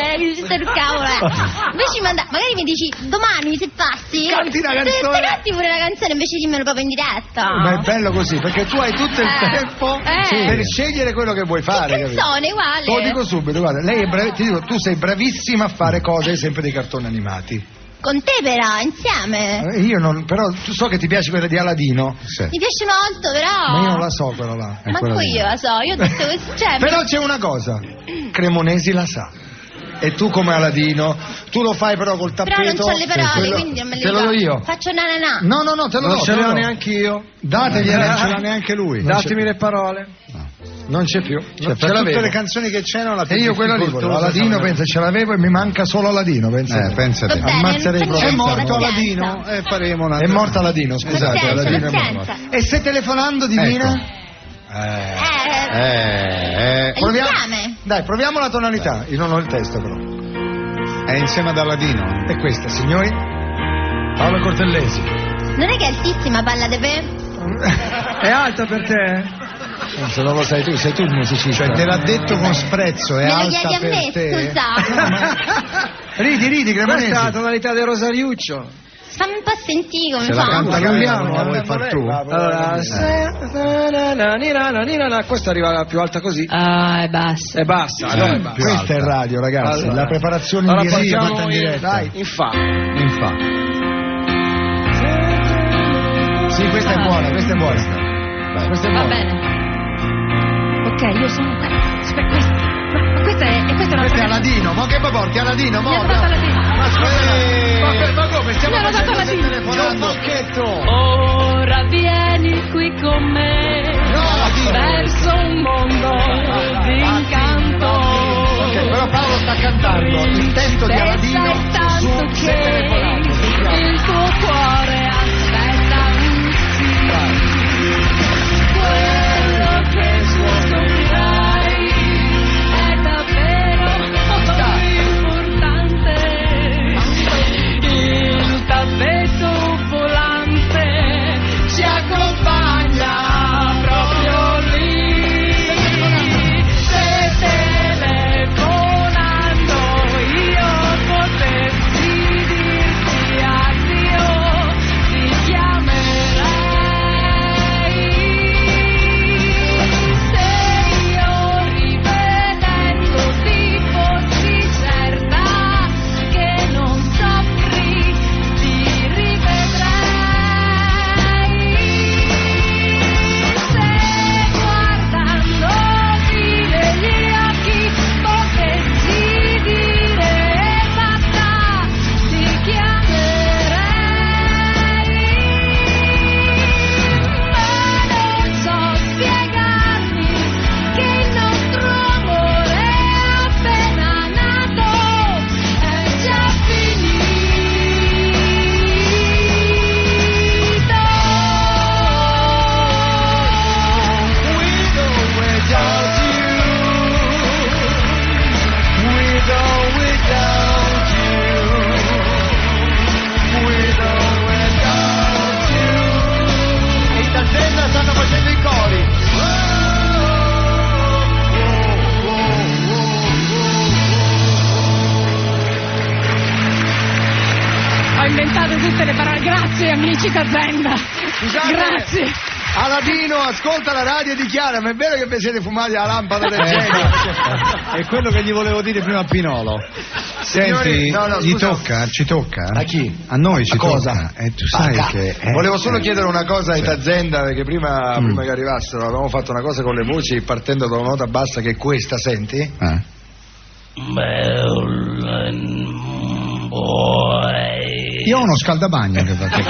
invece magari mi dici, domani se passi, canti una canzone, canti pure una canzone, invece dimmelo proprio in diretta. Ma è bello così, perché tu hai tutto il tempo per scegliere quello che vuoi fare. Che canzone, uguale. Te lo dico subito, guarda, lei è ti dico, tu sei bravissima a fare cose sempre dei cartoni animati. Con te però, insieme. Io non, però tu so che ti piace quella di Aladino. Sì. Mi piace molto, però. Ma io non la so quella là. Manco io la so, io ho detto questo. Cioè, però c'è una cosa, Cremonesi la sa. E tu come Aladino, tu lo fai però col tappeto. Però non c'ho le parole, quindi non me le te lo do io. Faccio nananà. No, te lo do. Non ce l'ho neanche io. Dategliele. Non ce l'ha neanche lui. Datemi le parole. Non c'è più. Cioè, per tutte le canzoni che c'erano, e io quella lì, Aladino, pensa, ce l'avevo e mi manca solo Aladino, pensa. Pensate. Ammazzerei proprio. È morto Aladino e faremo una. È morto Aladino, scusate, Aladino è morto. E stai telefonando di Mina? Proviamo. Dai, proviamo la tonalità. Io non ho il testo però. È insieme ad Aladino. E questa, signori? Paola Cortellesi. Non è che è altissima, balla de pe? È alta per te? Se non lo sai tu, sei tu il musicista. Cioè, te l'ha detto con sprezzo, è alta per me, te. Scusa. Ridi, Cremonesi. Questa è la tonalità del Rosariuccio. Fammi un po' sentire come fa. La cambiamo, la vuoi far tu? Allora, questa arriva più alta così. Ah, è bassa. È bassa, allora è bassa. Questa è radio, ragazzi, la preparazione in diretta. Dai, in fa. Sì, questa è buona. Questa è buona. Va bene. Ok, io sono aspetta, questa. Ma questa è Aladino, ma che poi porti Aladino? Mi ha dato Aladino. Ma scusa, ma come stiamo facendo telefonando? Un pacchetto. Ora vieni qui con me, verso un mondo d'incanto. Ok, però Paolo sta cantando l'intento di Aladino su il tuo cuore aspetta un sì. Quello che scoprirai è davvero importante. Il tappeto volante ci accompagna proprio lì. Se telefonando io inventate tutte le parole. Grazie amici d'Azienda. Scusate, grazie. Aladino ascolta la radio e dichiara: ma è vero che vi siete fumati la lampada del genio? È quello che gli volevo dire prima a Pinolo. Signori, Senti, gli tocca, ci tocca? A chi? A noi ci cosa? tocca. Tu sai che... Volevo solo chiedere una cosa ai Tazzenda, perché prima che arrivassero avevamo fatto una cosa con le voci partendo da una nota bassa che è questa, senti? Io ho uno scaldabagno che faccio.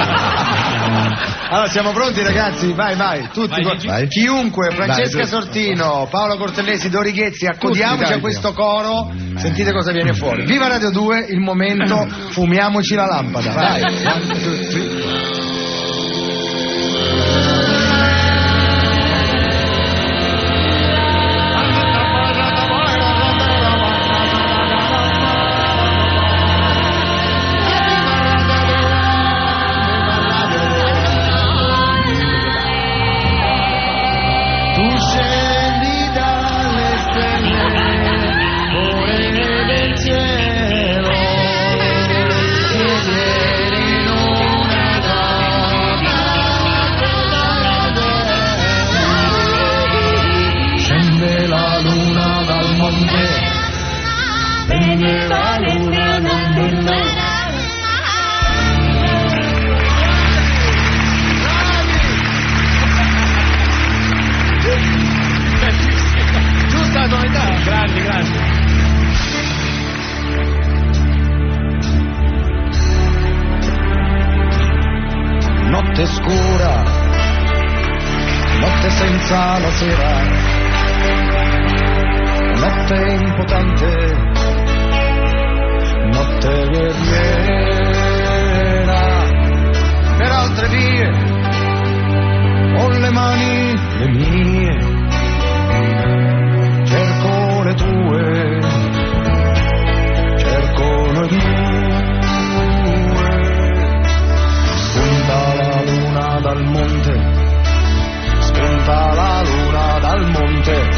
Allora siamo pronti ragazzi? Vai, tutti. Vai. Chiunque, Francesca Sortino, Paolo Cortellesi, Dori Ghezzi, accodiamoci a questo coro. Sentite cosa viene fuori. Viva Radio 2, il momento, fumiamoci la lampada. Vai. 1, 2, 3. Notte scura, notte senza la sera, notte impotente, notte guerriera. Per altre vie ho le mani le mie, cerco le tue, cerco le tue. Spunta la luna dal monte, spunta la luna dal monte.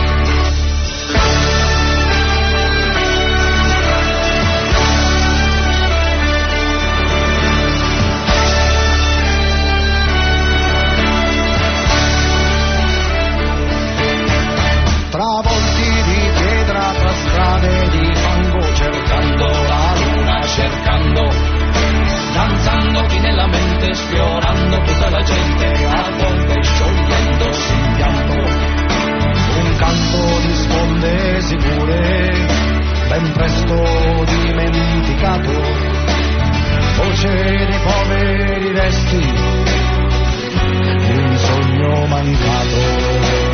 Travolti di pietra tra strade di fango, cercando la luna, cercando, danzandomi nella mente, sfiorando tutta la gente, a volte sciogliendosi in pianto. Un canto di sponde sicure, ben presto dimenticato, voce dei poveri resti di un sogno mancato.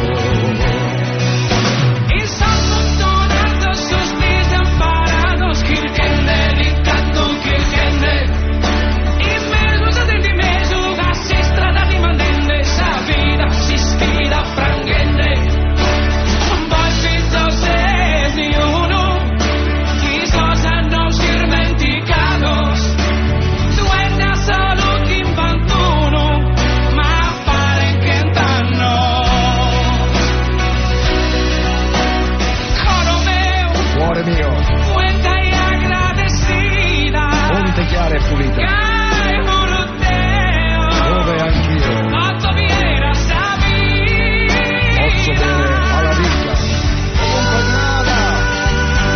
Chiara e pulita, dove anch'io posso bere alla vita, ovunque nada,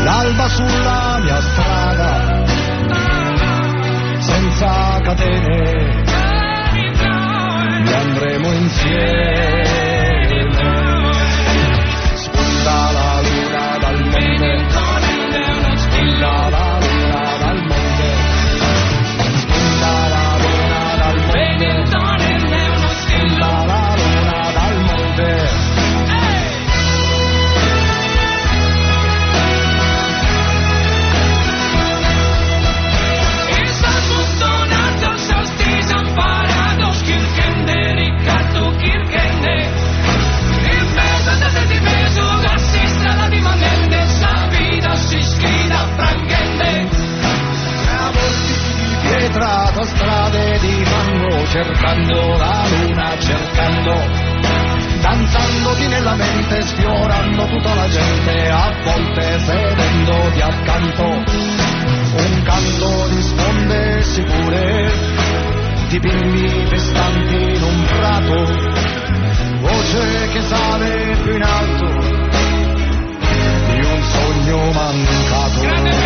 l'alba sulla mia strada, senza catene, ne andremo insieme. Spunta la luna dal monte, spunta la luna dal monte. Tra strade di fango, cercando la luna, cercando, danzandoti nella mente, sfiorando tutta la gente, a volte sedendoti accanto. Un canto di sponde sicure, tanti bimbi festanti in un prato, voce che sale più in alto di un sogno mancato.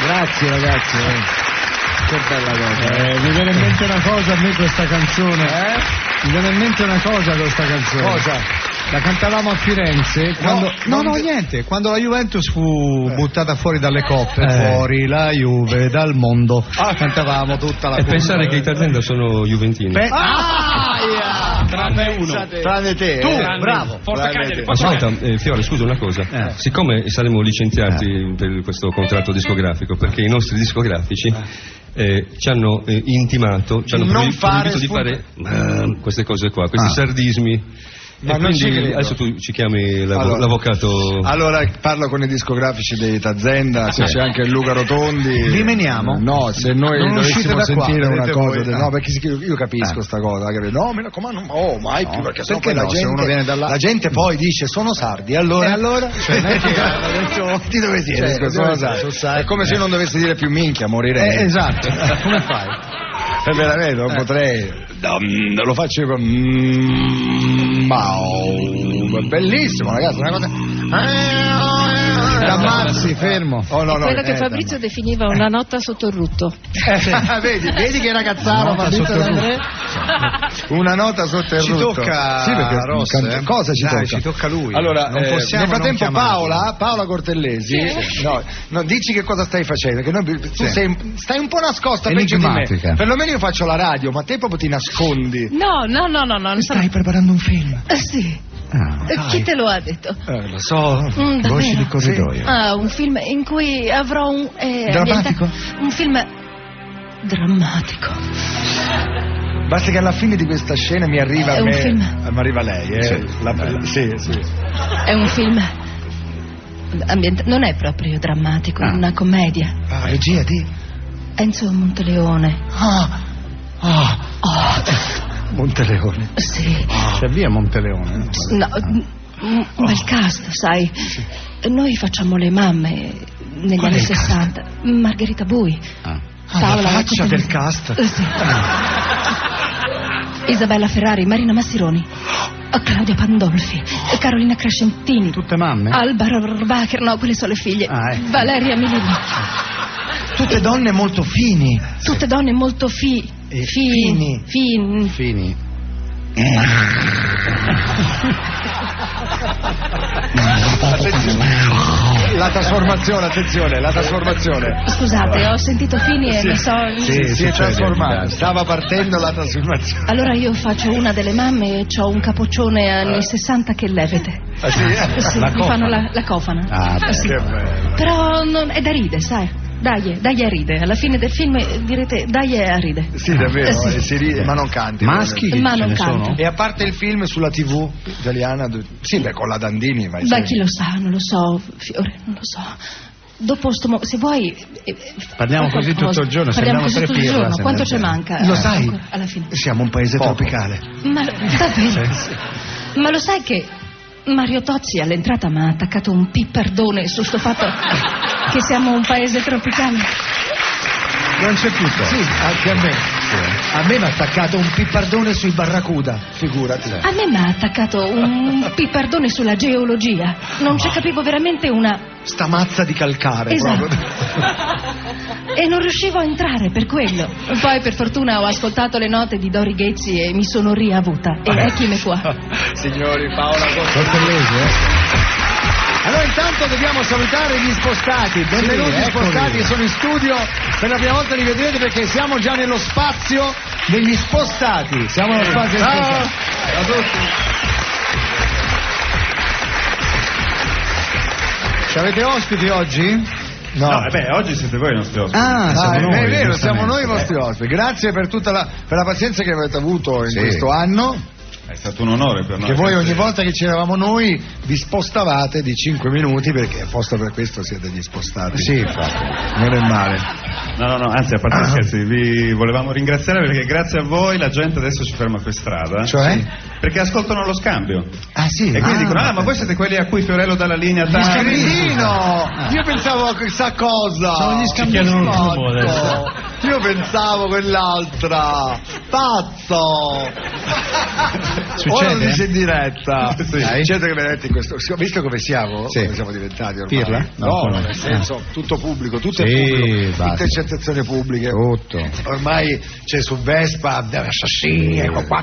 Grazie ragazzi, che bella cosa. Mi viene in mente una cosa a me questa canzone. Mi viene in mente una cosa questa canzone. Cosa? La cantavamo a Firenze quando niente, quando la Juventus fu buttata fuori dalle coppe, fuori la Juve dal mondo. Cantavamo tutta la e pensare che i Tarzenda sono juventini. Tranne uno. Tranne te. Tu, bravo. Ascolta, Fiore, scusa una cosa. Siccome saremo licenziati per questo contratto discografico, perché i nostri discografici ci hanno intimato, ci hanno proibito di fare queste cose qua, questi sardismi. Ma non quindi adesso tu ci chiami l'avvocato. Allora parlo con i discografici dei Tarzenda, se c'è anche Luca Rotondi. Rimeniamo? No, se noi dovessimo sentire una cosa. Voi, no, perché io capisco sta cosa. No, mi raccomando, mai più, perché sennò poi no, la gente poi dice sono sardi, allora? Ti dove siete? Sono sardi. È come se io non dovessi dire più minchia, morirei. Esatto, come fai? Veramente, non potrei. Lo faccio con. Bellissimo, ragazzi, una cosa. T'ammazzi, fermo. Quello che Fabrizio definiva una nota sotto il rutto. Vedi che ragazzaro Fabrizio D'Andrea. Una nota sotto il rutto. Ci tocca cosa ci tocca? Ci tocca lui. Allora, nel frattempo Paola Cortellesi, dici che cosa stai facendo, che tu stai un po' nascosta peggio di me. Perlomeno io faccio la radio, ma te proprio ti nascondi. No. Stai preparando un film? Sì. Chi te lo ha detto? Lo so, voci di corridoio. Un film in cui avrò un... drammatico? Un film drammatico. Basta che alla fine di questa scena mi arriva a me... Mi arriva lei, Sì. È un film... non è proprio drammatico, è una commedia. Regia di? Enzo Monteleone. Monteleone? Sì. C'è via Monteleone? No, un bel cast, sai. Noi facciamo le mamme negli anni 60. Margherita Bui. Paola, la faccia del cast? Sì. Isabella Ferrari, Marina Massironi, Claudia Pandolfi, Carolina Crescentini. Tutte mamme? Alba Rohrwacher, no, quelle sono le figlie. Valeria Milini. Tutte donne molto fini. Tutte donne molto fini. La trasformazione. Scusate, ho sentito fini e mi so... si è trasformato. Stava partendo la trasformazione. Allora io faccio una delle mamme e ho un capoccione anni 60 che levete. Sì, mi fanno la cofana. Che bello. Però è da ride, sai. Dai a ride, alla fine del film direte dai a ride. Sì, davvero, si ride, ma non canti. Maschi ma non canti. E a parte il film sulla TV italiana, con la Dandini vai. Beh, chi lo sa, non lo so, Fiore, non lo so. Dopo se vuoi parliamo così tutto il giorno, parliamo così tutto il giorno. Quanto ci manca? Lo sai, alla fine. Siamo un paese tropicale. Ma davvero? Ma lo sai che Mario Tozzi all'entrata mi ha attaccato un pippardone su sto fatto che siamo un paese tropicale. Non c'è più Sì, anche a me. A me mi ha attaccato un pippardone sui barracuda, figurati. A me mi ha attaccato un pippardone sulla geologia. Non ci capivo veramente una... Sta mazza di calcare. Esatto. E non riuscivo a entrare per quello. Poi per fortuna ho ascoltato le note di Dori Ghezzi e mi sono riavuta. E eccomi qua. Signori, Paola Cortellesi, Allora intanto dobbiamo salutare gli spostati. Benvenuti spostati, sono in studio. Per la prima volta li vedrete perché siamo già nello spazio degli spostati. Siamo nello spazio degli spostati. Ciao a tutti. Ci avete ospiti oggi? No, oggi siete voi i nostri ospiti. È vero, siamo noi i vostri ospiti. Grazie per tutta la pazienza che avete avuto in questo anno. È stato un onore per noi. Che voi ogni volta che c'eravamo noi vi spostavate di 5 minuti, perché apposta per questo siete gli spostati. Sì, infatti. Non è male. No, anzi, a parte scherzi, vi volevamo ringraziare perché grazie a voi la gente adesso si ferma per strada. Cioè? Sì. Perché ascoltano lo scambio. Ah sì? E quindi dicono, ma voi siete quelli a cui Fiorello dà la linea Io pensavo a questa cosa. Sono gli scambi adesso. Io pensavo quell'altra. Pazzo. Ora lo dice in diretta. Certo che veramente in questo, visto come siamo, come siamo diventati ormai. Pirla? No, nel senso, tutto pubblico, tutto è pubblico, intercettazioni pubbliche. Tutto. Ormai c'è su Vespa assassini, ecco qua,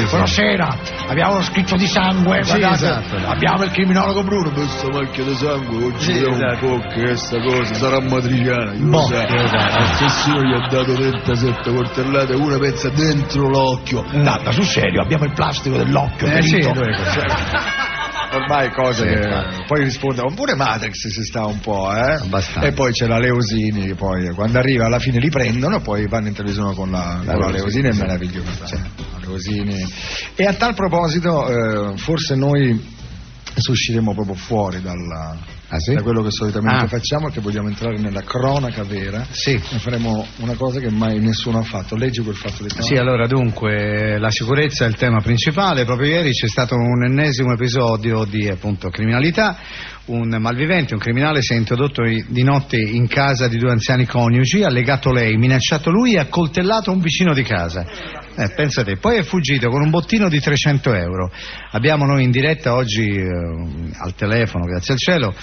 buonasera, abbiamo lo scritto di sangue, guardate, abbiamo il criminologo Bruno, questa macchia di sangue, oggi un po' che questa cosa sarà matriciana, l'assassino gli ha dato 37 coltellate, una pezza dentro l'occhio, data sul serio, abbiamo il plastico dell'occhio, ormai cose che poi rispondono, pure Matrix si sta un po', abbastanza. E poi c'è la Leosini che poi quando arriva alla fine li prendono, poi vanno in televisione con la Leosini, è meravigliosa, la Leosini. E a tal proposito forse noi usciremo proprio fuori da quello che solitamente facciamo, che vogliamo entrare nella cronaca vera. Sì. E faremo una cosa che mai nessuno ha fatto. Leggi quel fatto di cronaca. Sì, allora dunque la sicurezza è il tema principale. Proprio ieri c'è stato un ennesimo episodio di appunto criminalità. Un malvivente, un criminale, si è introdotto di notte in casa di 2 anziani coniugi, ha legato lei, minacciato lui e ha coltellato un vicino di casa. Pensate, poi è fuggito con un bottino di 300 euro. Abbiamo noi in diretta oggi al telefono, grazie al cielo,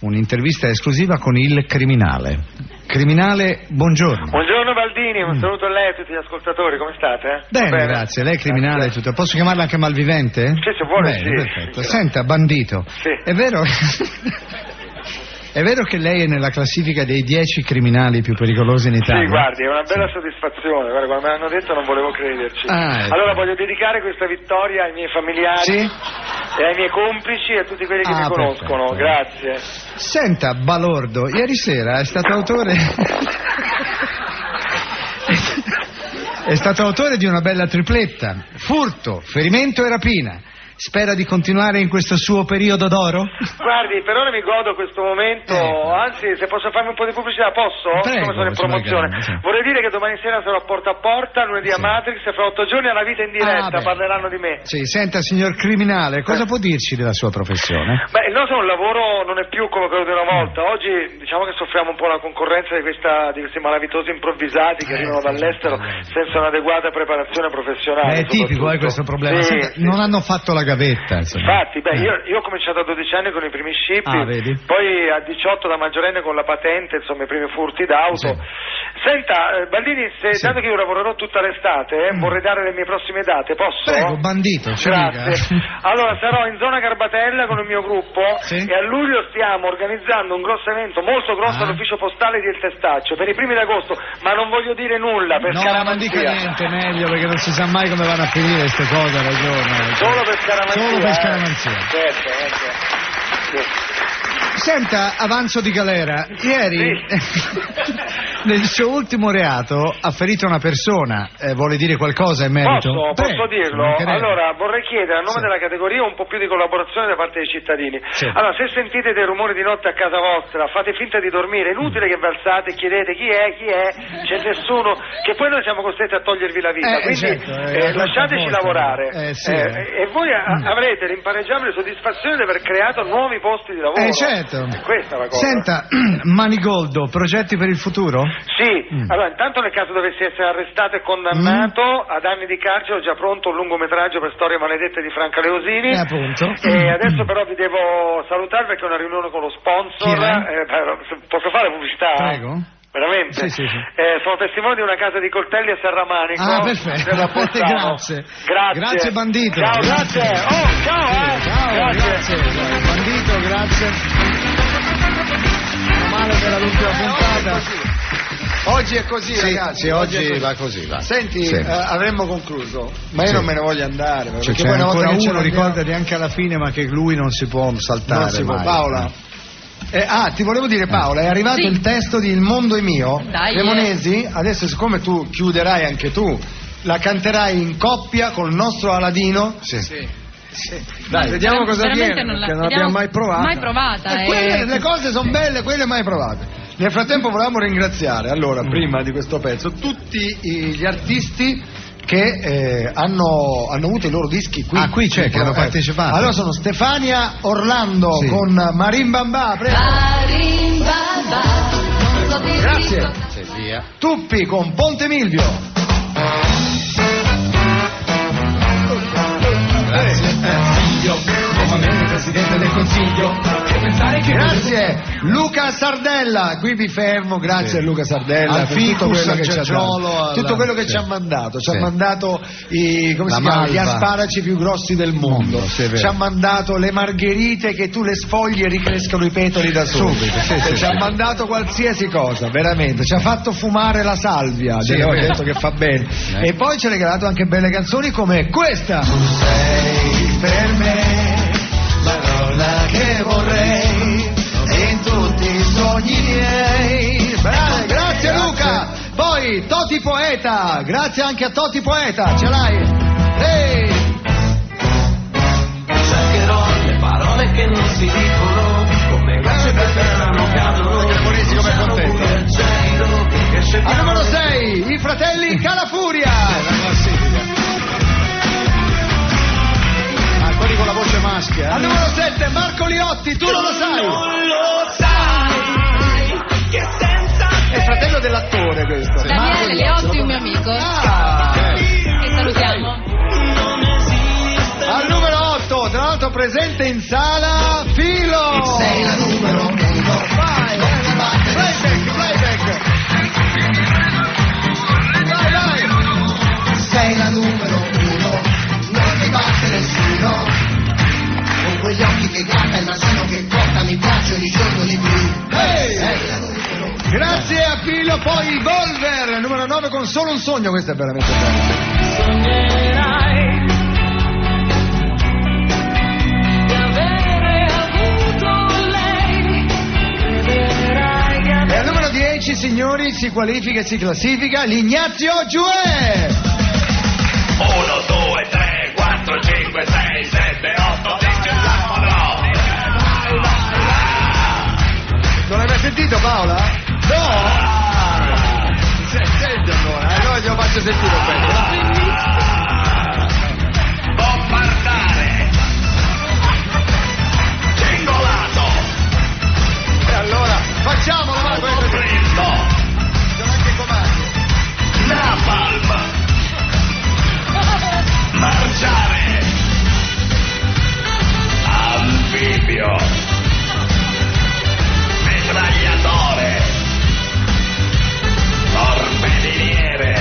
un'intervista esclusiva con il criminale. Criminale, buongiorno. Buongiorno Baldini, un saluto a lei e a tutti gli ascoltatori, come state? Bene, grazie. Lei è criminale, tutto. Posso chiamarla anche malvivente? Sì, se vuole. Bene, perfetto. Senta, bandito, è vero? È vero che lei è nella classifica dei 10 criminali più pericolosi in Italia? Sì, guardi, è una bella soddisfazione. Guarda, quando me l'hanno detto non volevo crederci. Allora voglio dedicare questa vittoria ai miei familiari e ai miei complici e a tutti quelli che mi conoscono. Perfetto. Grazie. Senta, balordo, ieri sera è stato autore... è stato autore di una bella tripletta: furto, ferimento e rapina. Spera di continuare in questo suo periodo d'oro? Guardi, per ora mi godo questo momento, anzi, se posso farmi un po' di pubblicità, posso? Prego, come sono in promozione. Vorrei dire che domani sera sarò porta a porta, lunedì a Matrix e fra 8 giorni alla vita in diretta, parleranno di me. Sì, senta, signor criminale, cosa può dirci della sua professione? Beh, il nostro lavoro non è più come quello di una volta. Oggi diciamo che soffriamo un po' la concorrenza di questi malavitosi improvvisati che arrivano dall'estero senza un'adeguata preparazione professionale. È tipico questo problema. Sì, senta, non hanno fatto la gavetta, insomma. Infatti, io ho cominciato a 12 anni con i primi scippi, poi a 18 da maggiorenne con la patente, insomma i primi furti d'auto. Senta, Baldini, dato che io lavorerò tutta l'estate, vorrei dare le mie prossime date, posso? Prego, bandito, grazie. Allora sarò in zona Garbatella con il mio gruppo e a luglio stiamo organizzando un grosso evento, molto grosso all'ufficio postale di El Testaccio per i primi d'agosto, ma non voglio dire nulla per scaramanzia. Non dica niente, meglio, perché non si sa mai come vanno a finire queste cose, ha ragione. Solo per scaramanzia. Solo per scaramanzia. Certo. Senta, avanzo di galera, ieri nel suo ultimo reato ha ferito una persona, vuole dire qualcosa in merito? Posso dirlo? Allora vorrei chiedere a nome della categoria un po' più di collaborazione da parte dei cittadini. Allora, se sentite dei rumori di notte a casa vostra, fate finta di dormire, è inutile che vi alzate e chiedete chi è, c'è nessuno, che poi noi siamo costretti a togliervi la vita, quindi lasciateci lavorare e voi avrete l'impareggiabile soddisfazione di aver creato nuovi posti di lavoro. Questa è la cosa. Senta, Manigoldo, progetti per il futuro? Sì, allora intanto nel caso dovessi essere arrestato e condannato ad anni di carcere ho già pronto un lungometraggio per Storie maledette di Franca Leosini. E adesso però vi devo salutare perché ho una riunione con lo sponsor. Posso fare pubblicità? Prego. Veramente? Sì. Sono testimone di una casa di coltelli a Serramanico. Perfetto. Grazie bandito. Ciao, grazie. Ciao, grazie. Bandito, grazie. Male per l'ultima puntata. Oggi è così, ragazzi. Sì, oggi va così. Senti, avremmo concluso, ma io non me ne voglio andare. C'è ancora uno, ricordati anche alla fine, ma che lui non si può saltare. Non si può. Paola. Ti volevo dire, Paola, è arrivato Sì. il testo di Il mondo è mio. Dai, Cremonesi, adesso siccome tu chiuderai anche tu, la canterai in coppia col nostro Aladino. Sì. Dai, vediamo cosa Veramente viene, non la- perché non vediamo- l'abbiamo mai provata. Mai provata. Le cose sono belle, quelle mai provate. Nel frattempo volevamo ringraziare, allora, prima di questo pezzo, tutti gli artisti che hanno avuto i loro dischi qui. Qui c'è, che hanno partecipato. Allora sono Stefania Orlando con Marimbamba, prego. Grazie. Tuppi con Ponte Milvio. Presidente del Consiglio. Grazie Luca Sardella, qui vi fermo, grazie a Luca Sardella Al per tutto ficus, quello al che ci ha cetriolo, dato, tutto quello che ci ha mandato, ci ha mandato gli asparaci più grossi del mondo, ci ha mandato le margherite che tu le sfogli e ricrescono i petali da soli, ci ha mandato qualsiasi cosa, veramente, ci ha fatto fumare la salvia, ho detto che fa bene, e poi ci ha regalato anche belle canzoni come questa. Tu sei per me la donna che vorrei in tutti i sogni miei. Bene, grazie Luca. Poi Toti Poeta, grazie anche a Toti Poeta, ce l'hai? Ehi! Cercherò le parole che non si dicono, come gocce che fermano cadono. Cremonesi come contento. Al numero 6, i fratelli Calafuria. Quelli con la voce maschia. Al numero 7, Marco Liotti, tu non lo sai. Non lo sai che senza È il fratello dell'attore questo. Daniele Liotti, un mio amico. Che salutiamo. Al numero 8, tra l'altro presente in sala, Filo. sei la numero 1. Vai, playback. Vai. Sei la numero 1. Non ti batte nessuno. Con quegli occhi che gratta il nasino che cotta, mi piacciono i giorni blu. Hey! Sei la numero 1. Grazie a Filo, poi i Volver, numero 9 con Solo un sogno, questo è veramente bello. Sognerai di avere avuto lei. Crederai che E al numero 10, signori, si qualifica e si classifica l'Ignazio Giuè. 1, 2, 3, 4, 5, 6, 7, 8, 10, Non l'hai mai sentito Paola? No! Senti allora glielo faccio sentire un pezzo. bombardare, cingolato, E allora facciamolo, va, questo Cristo, sono anche comandi. napalm, marciare, anfibio, mitragliatore, torpediniere,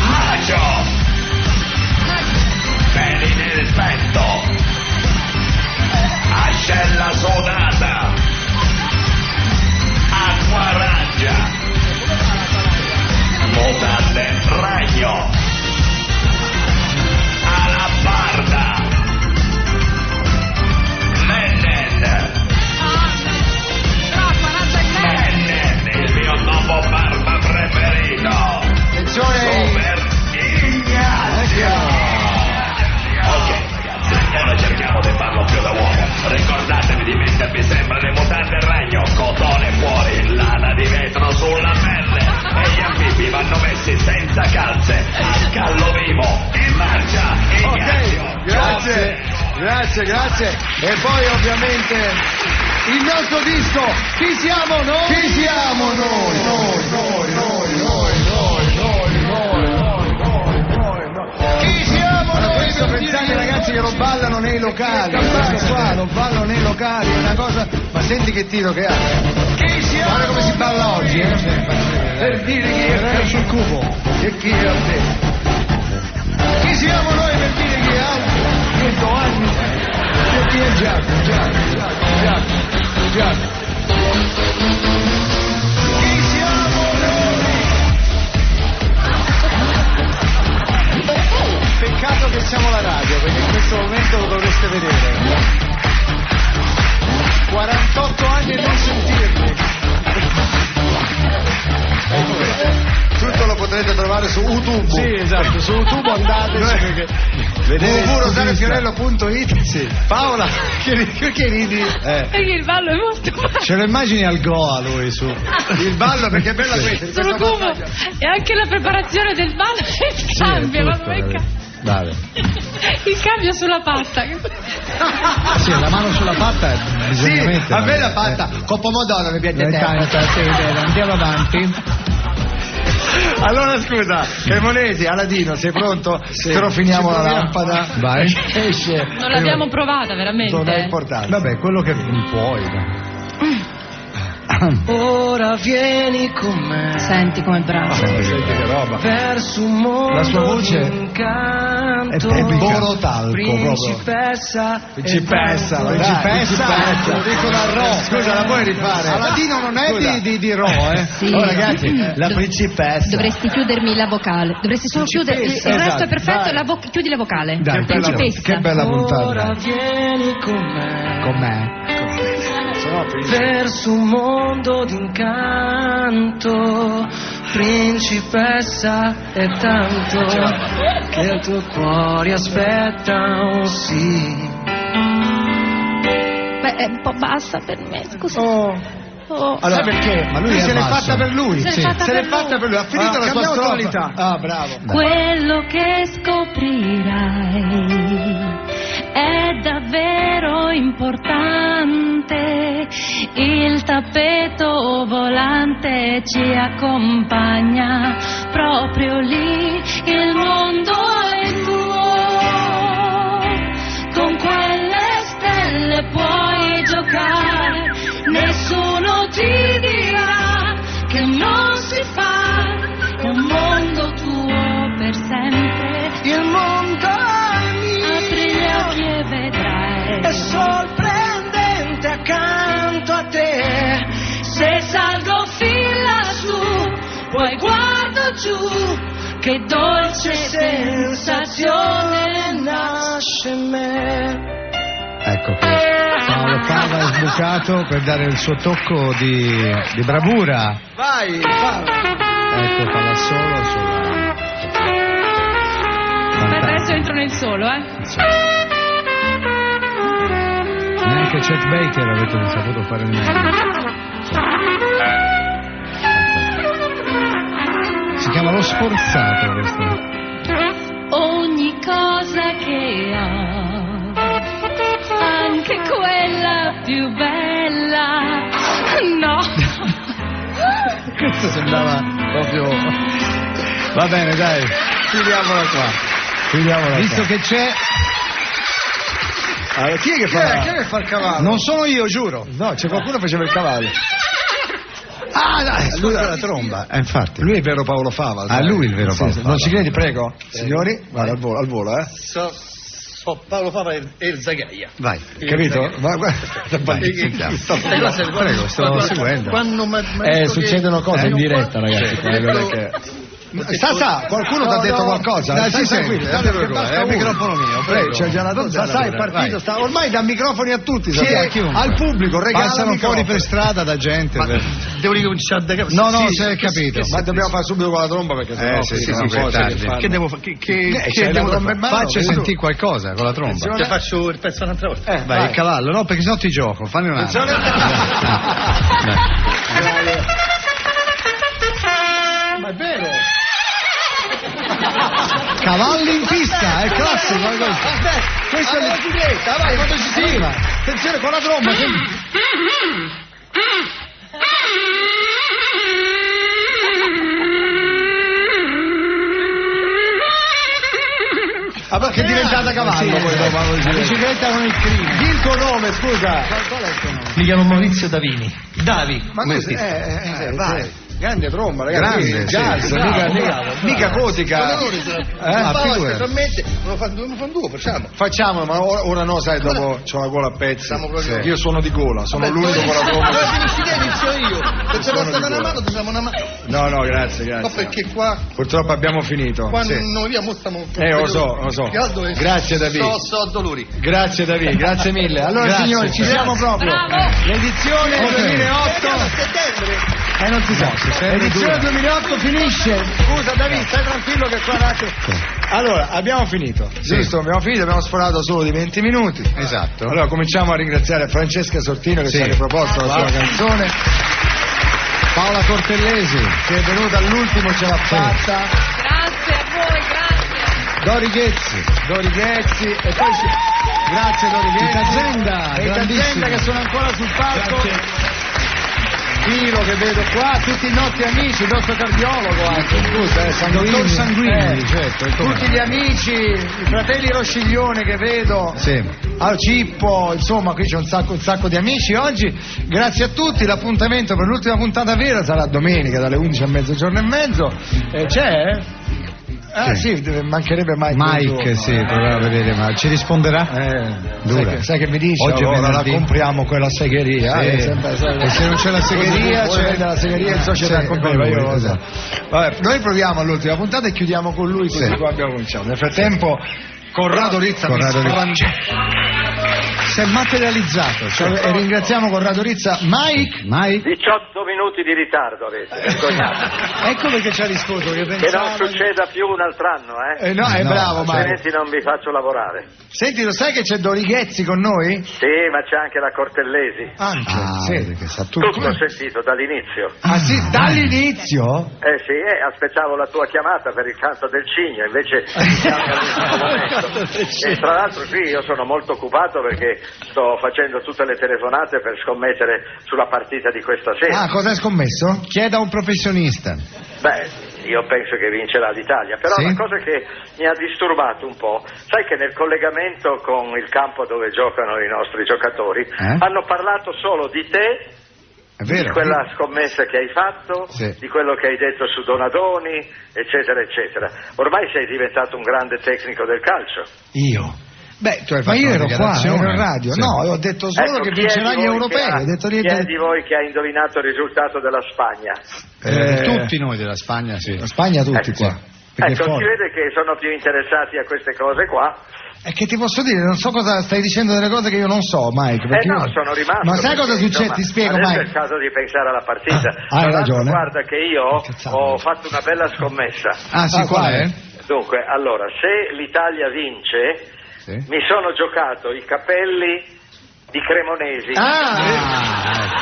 macio, peli nel petto, ascella sudata, acqua raggia, mutande ragno, alabarda, Mennen, il mio topo barba preferito. Attenzione! Super Ignazio. Ok ragazzi, ora cerchiamo di farlo più da uomo. Ricordatevi di mettervi sempre le mutande ragno, cotone fuori, lana di vetro sulla pelle. E gli anfibi vanno messi senza calze, a callo vivo, in marcia, Ignazio. Ok, grazie. E poi ovviamente il nostro disco, chi siamo noi? Chi siamo Chi siamo noi? Questo pensate ragazzi che lo ballano nei locali, questo qua lo ballano nei locali, è una cosa, ma senti che tiro che ha. Chi siamo? Guarda come si balla oggi, per dire chi è sul cubo e chi è a te. Chi siamo noi per dire chi è altro? 100 anni e chi è Giacomo? Chi siamo noi? Peccato che siamo la radio, perché in questo momento lo dovreste vedere. su YouTube. Sì, esatto, su YouTube andate. www.rosariofiorello.it. Sì. Paola, che ridi? Perché il ballo è molto bello. Ce lo immagini al Goa lui su. Il ballo perché è bella questa. Sono come. E anche la preparazione del ballo cambia, Vale. Il cambio sulla patta. Sì, la mano sulla patta bisogna metterla. A me la patta con pomodoro mi piace tanto. Andiamo avanti. Allora scusa, Cremonesi, Aladino, sei pronto? Però finiamo la lampada. Vai. Esce. Non l'abbiamo provata veramente. Non è importante. Vabbè, quello che puoi. Ora vieni con me. Senti com'è bravo. Senti che roba. Verso un mondo. La sua voce è Borotalco principessa. Principessa. Lo dico da Ro. Scusa, la vuoi rifare? Aladino non è di Ro, Sì. Oh ragazzi, la principessa. Dovresti chiudermi la vocale. Dovresti solo chiudere. Il resto è perfetto. Chiudi la vocale. Dai, principessa. Che bella puntata. Ora vieni con me. Con me. Verso un mondo d'incanto, principessa, è tanto che il tuo cuore aspetta un sì. Beh, è un po' bassa per me, scusa. Allora perché? Ma lui se l'è fatta per lui. Se l'è fatta per lui. Ha finito la sua strofa. Ah, bravo. Quello che scoprirai è davvero importante. Il tappeto volante ci accompagna proprio lì. Il mondo è tuo. Con quelle stelle puoi giocare. Nessuno ti dirà che non si fa. È un mondo tuo per sempre. Il mondo è mio. Apri gli occhi e vedrai. È sorprendente accanto a te. Se salgo fin lassù, poi guardo giù. Che dolce sensazione nasce in me. Ecco qui. Paolo Fava è sbucato per dare il suo tocco di bravura. Vai, Paolo. Ecco, fa solo. Adesso entro nel solo, Neanche Chet Baker avete saputo fare meglio. Si chiama Lo Sforzato questo. Ogni cosa che ho, anche quella più bella. No. Questo sembrava proprio. Va bene, dai. Chiudiamola qua. Visto che c'è. Allora, chi è che fa il cavallo? Non sono io, giuro. No, c'è qualcuno che faceva il cavallo. Ah, dai, lui ha la tromba. Infatti. Lui è il vero Paolo Fava. Lui è il vero Paolo Fava. Non ci credi, prego? Signori, guarda al volo, Paolo Fava e il Zagaia. Vai. Capito? Vai, prego, sto seguendo. Succedono cose in diretta, ragazzi. Qualcuno ti ha detto qualcosa? Dai, si tranquillo, è il microfono mio. C'è già la Sasà è partito, ormai dà microfoni a tutti, al pubblico, passano fuori per strada da gente. Devo ricominciare da capo. No, si è capito. Ma dobbiamo fare subito con la tromba perché sennò che devo fare? Che devo fare? Faccia sentire qualcosa con la tromba. Ti faccio il pezzo un'altra volta. Vai, il cavallo, no, perché sennò ti gioco. Fanne un altro. Ma è vero. Cavalli in pista, è classico. Questa è la sigletta, vai, quando ci si. Attenzione con la tromba. Ah, perché è diventata cavallo poi dopo la bicicletta con il crimine. Di il tuo nome, scusa. Qual è il tuo nome? Mi chiamo Maurizio Davi. Ma vai. Grande tromba, ragazzi. Grande, jazz, mica cotica. Facciamo, ma ora no, sai, dopo c'ho la gola a pezzi. Io sono di gola, sono l'unico con la tromba. Allora inizio io. Se c'è una mano, facciamo una mano. No, grazie. No, perché qua... Purtroppo abbiamo finito. Qua non stiamo... Lo so. Grazie David. So dolori. Grazie David, grazie mille. Allora grazie, signori, ci siamo proprio. Bravo. L'edizione 2008... non si sa. L'edizione 2008 finisce. Scusa David, stai tranquillo che qua Allora, abbiamo finito. Giusto, abbiamo sforato solo di 20 minuti. Esatto. Allora cominciamo a ringraziare Francesca Sortino che ci ha riproposto la sua canzone. Paola Cortellesi che è venuta all'ultimo, ce l'ha fatta. Grazie a voi, grazie. Dori Ghezzi e poi grazie Dori Ghezzi. E Itazenda che sono ancora sul palco. Grazie. Filo che vedo qua, tutti i nostri amici, il nostro cardiologo anche, dottor Sanguini, certo, tutti gli amici, i fratelli Rosciglione che vedo, Cippo, insomma qui c'è un sacco di amici oggi. Grazie a tutti, l'appuntamento per l'ultima puntata vera sarà domenica dalle 11 a mezzogiorno e mezzo. C'è? Mancherebbe Mike, proviamo a vedere, ma ci risponderà? Sai che mi dice? Oggi la compriamo quella segheria. E se non c'è la segheria, c'è la segheria in società con me. Vabbè, noi proviamo all'ultima puntata e chiudiamo con lui, così qua abbiamo cominciato. Nel frattempo Corrado Rizza si è materializzato, e ringraziamo Corrado Rizza. Mike 18 minuti di ritardo avete, ecco perché ci ha risposto che non succeda più un altro anno, bravo Mike, altrimenti non vi faccio lavorare. Senti, lo sai che c'è Dori Ghezzi con noi? Sì, ma c'è anche la Cortellesi che sa tutto ho sentito dall'inizio. Dall'inizio? Sì, aspettavo la tua chiamata per il canto del cigno, invece all'ultimo momento. E tra l'altro qui io sono molto occupato perché sto facendo tutte le telefonate per scommettere sulla partita di questa sera. Cosa hai scommesso? Chieda a un professionista. Io penso che vincerà l'Italia, però la cosa che mi ha disturbato un po', sai che nel collegamento con il campo dove giocano i nostri giocatori hanno parlato solo di te, di quella scommessa che hai fatto, di quello che hai detto su Donadoni, eccetera eccetera. Ormai sei diventato un grande tecnico del calcio. Io? Ma io ero qua, ero in radio. No, ho detto solo che vincerà gli europei. Chi è di voi che ha indovinato il risultato della Spagna? Tutti noi della Spagna, La Spagna tutti qua. Si vede che sono più interessati a queste cose qua. Che ti posso dire, non so cosa stai dicendo, delle cose che io non so, Mike. Sono rimasto. Ma sai cosa succede? Ti spiego, Mike. Mike. È il caso di pensare alla partita. Hai ragione. Guarda che io ho fatto una bella scommessa. Qual è? Dunque, allora, se l'Italia vince, mi sono giocato i capelli di Cremonesi.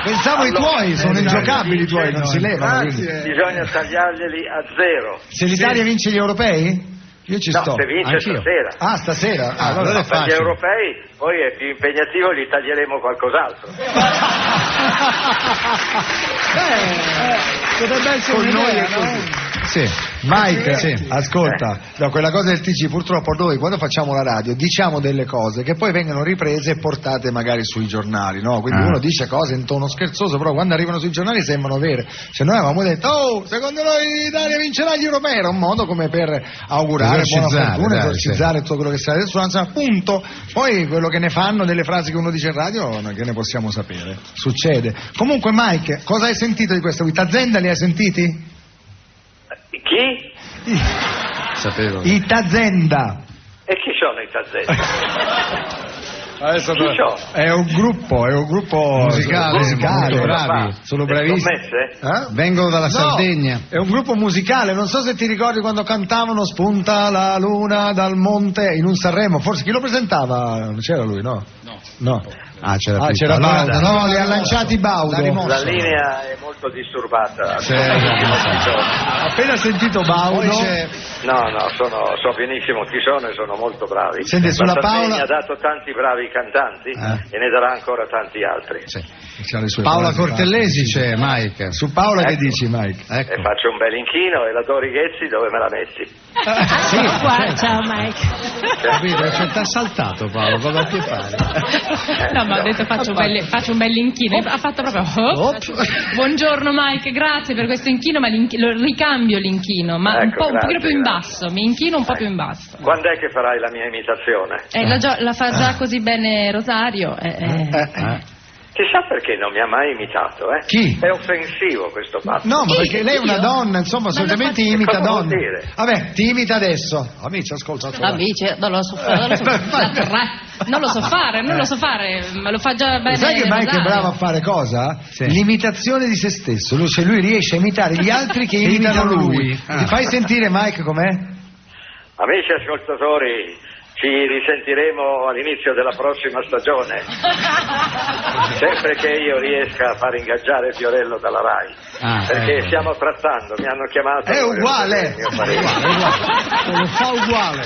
Pensavo i tuoi, sono ingiocabili i tuoi, non si levano. Bisogna tagliarglieli a 0. Se l'Italia vince gli europei? Io ci sto. Se vince stasera. Stasera? Allora per gli europei poi è più impegnativo, gli taglieremo qualcos'altro. Potrebbe essere con noi è così. Mike, ascolta, quella cosa del TG, purtroppo noi quando facciamo la radio diciamo delle cose che poi vengono riprese e portate magari sui giornali, no? Quindi uno dice cose in tono scherzoso, però quando arrivano sui giornali sembrano vere. Se noi avevamo detto, secondo noi l'Italia vincerà gli europei, era un modo come per augurare buona fortuna, esorcizzare tutto quello che sta adesso, appunto. Poi quello che ne fanno delle frasi che uno dice in radio, che ne possiamo sapere, succede. Comunque Mike, cosa hai sentito di questo? Itazenda li hai sentiti? Chi? Sapevo. Itazenda. E chi sono Itazenda? Adesso è un gruppo musicale, bravi, sono bravissimi. Vengono dalla Sardegna. È un gruppo musicale, non so se ti ricordi quando cantavano Spunta la luna dal monte in un Sanremo, forse chi lo presentava? Non c'era lui, no? No. C'era Baudo. No, li ha lanciati Baudo. La linea è molto disturbata. Appena sentito Baudo. No, so benissimo chi sono e sono molto bravi. Senti, sulla Paola ha dato tanti bravi cantanti e ne darà ancora tanti altri. Paola Cortellesi c'è, Mike. Su Paola che dici, Mike? E faccio un bel inchino e la Dori Ghezzi dove me la metti? Qua, ciao Mike. Capito, t'ha saltato Paolo, cosa ti fare? No, ma ha detto faccio un bel inchino. Ha fatto proprio Buongiorno Mike, grazie per questo inchino, ma lo ricambio l'inchino, ma un pochino più in basso, mi inchino un po' più in basso. Quando è che farai la mia imitazione? La fa già così bene Rosario. Chissà perché non mi ha mai imitato, eh? Chi? È offensivo questo fatto. No, ma perché lei è una donna, insomma, solitamente imita cosa vuol donne. dire? Vabbè, ti imita adesso. Amici, ascoltate. Amici, non lo so fare, me lo fa già bene. Sai che Mike è Rosario. bravo a fare cosa? L'imitazione di se stesso. Lui riesce a imitare gli altri che imitano lui. Ti fai sentire, Mike, com'è? Amici ascoltatori, ci risentiremo all'inizio della prossima stagione. Sempre che io riesca a far ingaggiare Fiorello dalla RAI. Perché stiamo trattando, mi hanno chiamato. È uguale! Lo fa uguale.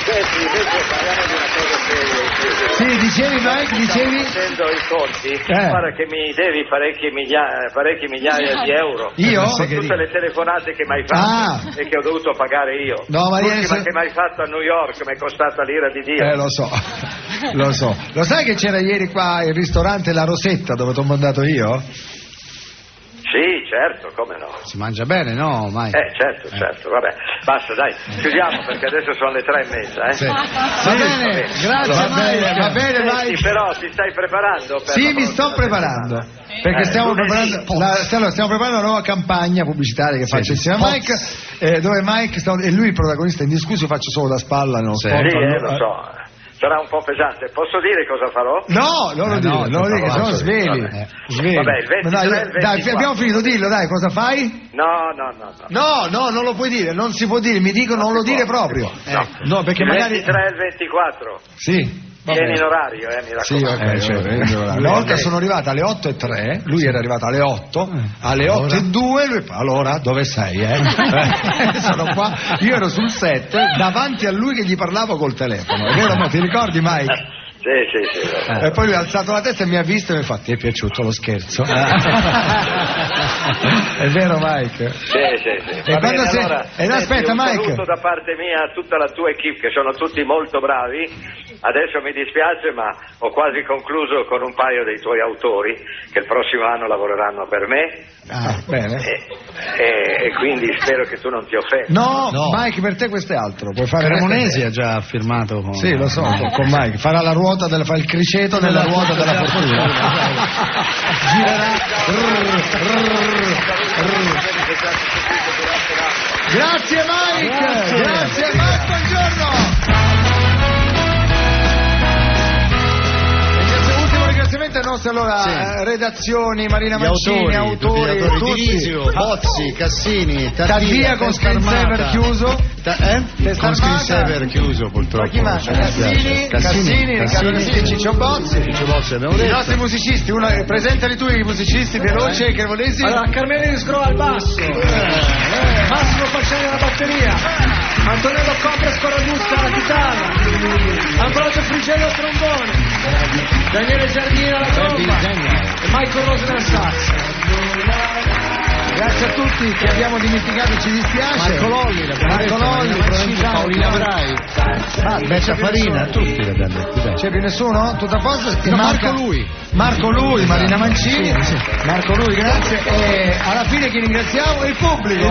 Senti, invece parliamo di una cosa seria. Sì, dicevi Mike, dicevi? Facendo i conti, guarda che mi devi parecchie migliaia di euro. Io? Con tutte le telefonate che mi hai fatto e che ho dovuto pagare io. No, l'ultima che mi hai fatto a New York mi è costata l'ira di Dio. Lo so. Lo sai che c'era ieri qua il ristorante La Rosetta dove ti ho mandato io? Sì, certo, come no. Si mangia bene, no, Mike? Certo, vabbè. Basta, dai, chiudiamo perché adesso sono le 3:30, Sì. Va bene, grazie, va bene, vai. Però ti stai preparando? Sì, mi sto preparando. Perché stiamo preparando una nuova campagna pubblicitaria che faccio insieme a Mike, dove Mike è lui il protagonista indiscusso, io faccio solo da spalla, no? Sì, lo so. Sarà un po' pesante. Posso dire cosa farò? No, non lo dire, se no sveli. Vabbè, il 23 e il 24. Dai, abbiamo finito, dillo, dai, cosa fai? No, non lo puoi dire, non si può dire, mi dico non lo dire proprio. No, perché il magari... 23 e il 24. Sì. Vieni in orario, mi raccomando. Sì, una volta sono arrivata alle 8:03, lui era arrivato alle 8, alle 8:02, lui fa, allora dove sei? Sono qua, io ero sul set, davanti a lui che gli parlavo col telefono, è vero, ma ti ricordi Mike? Sì. E poi lui ha alzato la testa e mi ha visto e mi ha fatto, ti è piaciuto lo scherzo? È vero Mike? Sì. E quando aspetta Mike. Un saluto da parte mia a tutta la tua equipe che sono tutti molto bravi. Adesso mi dispiace ma ho quasi concluso con un paio dei tuoi autori che il prossimo anno lavoreranno per me. Bene. E quindi spero che tu non ti offendi. No, Mike, per te questo è altro. Puoi fare Cremonesi ha già firmato con... Sì, lo so, con Mike. Farà la ruota fa il criceto nella ruota della fortuna. Girerà. Grazie Mike, buongiorno. Ringraziamento alle nostre redazioni, Marina Mancini, autori tutti. Bozzi, Cassini, Taddia con screensaver chiuso. Con screensaver chiuso purtroppo. Chi manca? Cassini, Riccardo Cassini, Ciccio Bozzi abbiamo detto. I nostri musicisti, presentali tu i musicisti veloci e cremonesi. Allora, Carmelo Scroll al basso, Massimo Falciani alla batteria, Antonello Copres Corradusca alla chitarra, Ambrogio Frigello al trombone, Daniele Giardino alla tromba e Michael Rose al sax. Grazie a tutti che abbiamo dimenticato, ci dispiace. Marco Lolli, Paolina Brai, Betta Farina, tutti l'abbiamo detto. C'è più nessuno? Tutto a posto? No, Marco Lui, Marina Mancini, Marco Lui, grazie. E alla fine chi ringraziamo? Il pubblico.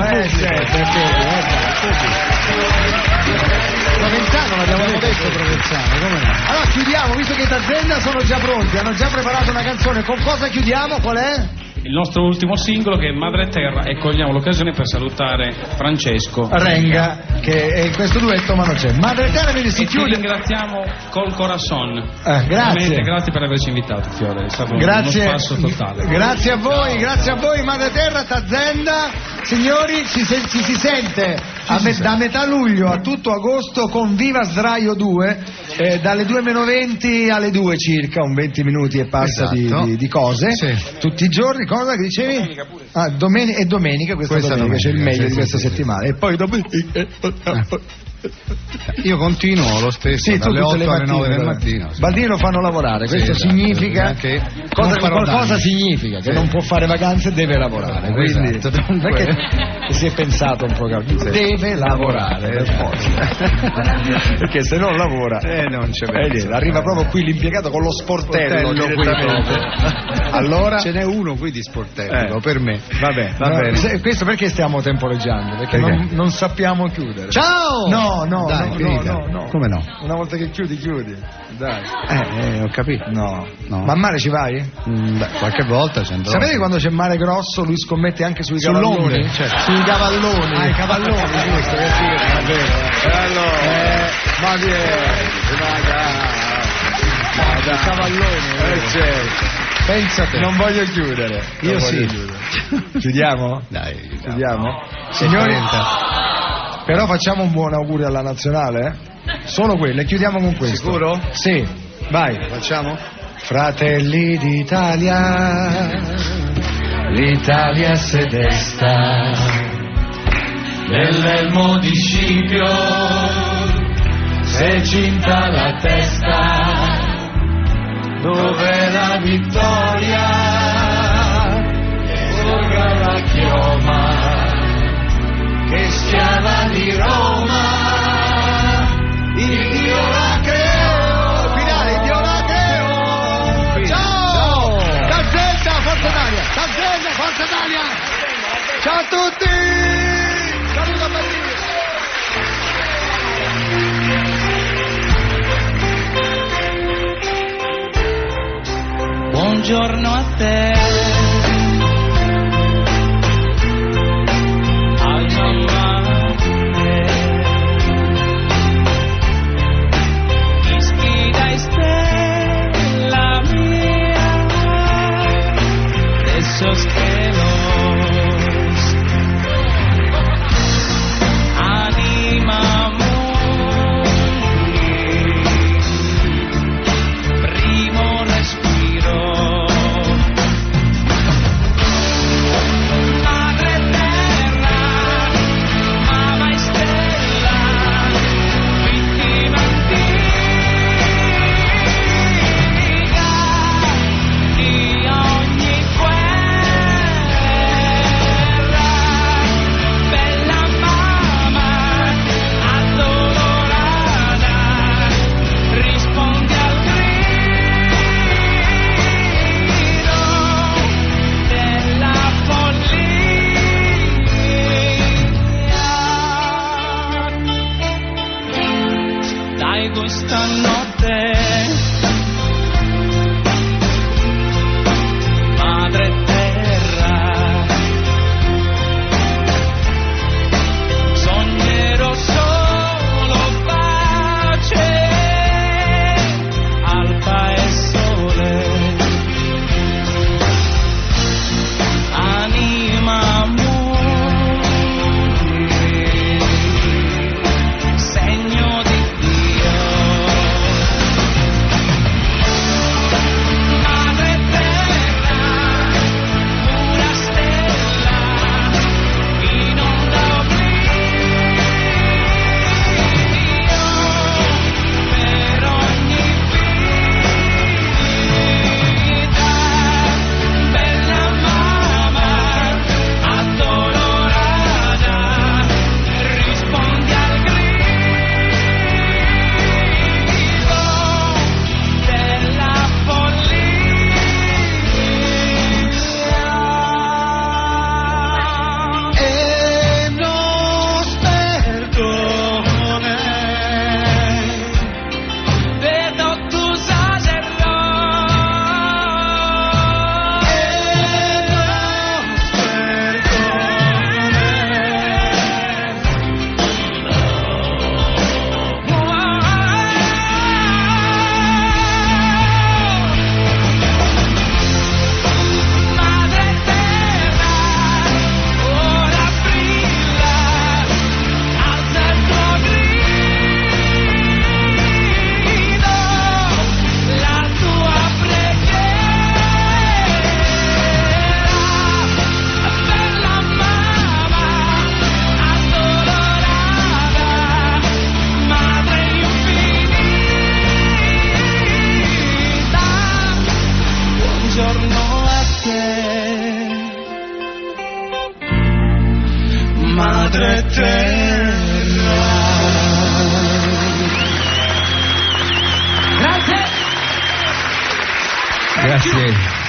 Provenzano, l'abbiamo detto Provenzano, come no? Allora chiudiamo, visto che Tazzenda sono già pronti, hanno già preparato una canzone, con cosa chiudiamo? Qual è? Il nostro ultimo singolo che è Madre Terra e cogliamo l'occasione per salutare Francesco Renga che è in questo duetto ma non c'è. Madre Terra quindi si chiude. Ti ringraziamo col corazon. Grazie. Grazie per averci invitato Fiore, è stato uno spasso totale. Grazie a voi Madre Terra, Tazzenda, signori si sente da metà luglio a tutto agosto con Viva Sdraio 2 dalle 2:20 alle 2 circa, un 20 minuti e passa di cose tutti i giorni. Cosa che dicevi? Domenica, questa domenica c'è il meglio di questa settimana e poi io continuo lo stesso dalle 8 alle 9 del mattino. Baldini lo fanno lavorare, questo significa che qualcosa significa che non può fare vacanze, deve lavorare, quindi non è che si è pensato un programma, deve lavorare per forza perché se non lavora non c'è arriva proprio qui l'impiegato con lo sportello direttamente. Allora ce n'è uno qui di sportello per me. Va bene. Questo perché stiamo temporeggiando? Perché non sappiamo chiudere. Ciao! No. Dai, no. come no? Una volta che chiudi. dai. Ho capito. No. Ma a mare ci vai? Beh, qualche volta ci andrò. Sapete che quando c'è mare grosso lui scommette anche sui cavalloni? Sui cavalloni. I cavalloni, giusto, che sì, è vero. Ma vieni, i cavalloni. Certo. Pensa te. Non voglio chiudere. Io sì. Chiudiamo? Dai, chiudiamo. Signori, però facciamo un buon augurio alla nazionale, Solo quelle, chiudiamo con questo. Sicuro? Sì, vai. Facciamo? Fratelli d'Italia, l'Italia se desta nell'elmo di Scipio, se cinta la testa, dove la vittoria sorga la chioma, che schiava di Roma, il Dio la creò, finale, il Dio la creò. Ciao! Tazzetta, Forza Italia! Tazzetta, Forza Italia! Ciao a tutti! Saluto a Berlino! Buongiorno a te. Esos pelos, anima mundi, primo respiro, madre terra, mamma stella, vittima antica di ogni questa notte, madre terra, sognerò solo pace, alba e sole, anima mundi, segno di madre terra. Grazie. Grazie.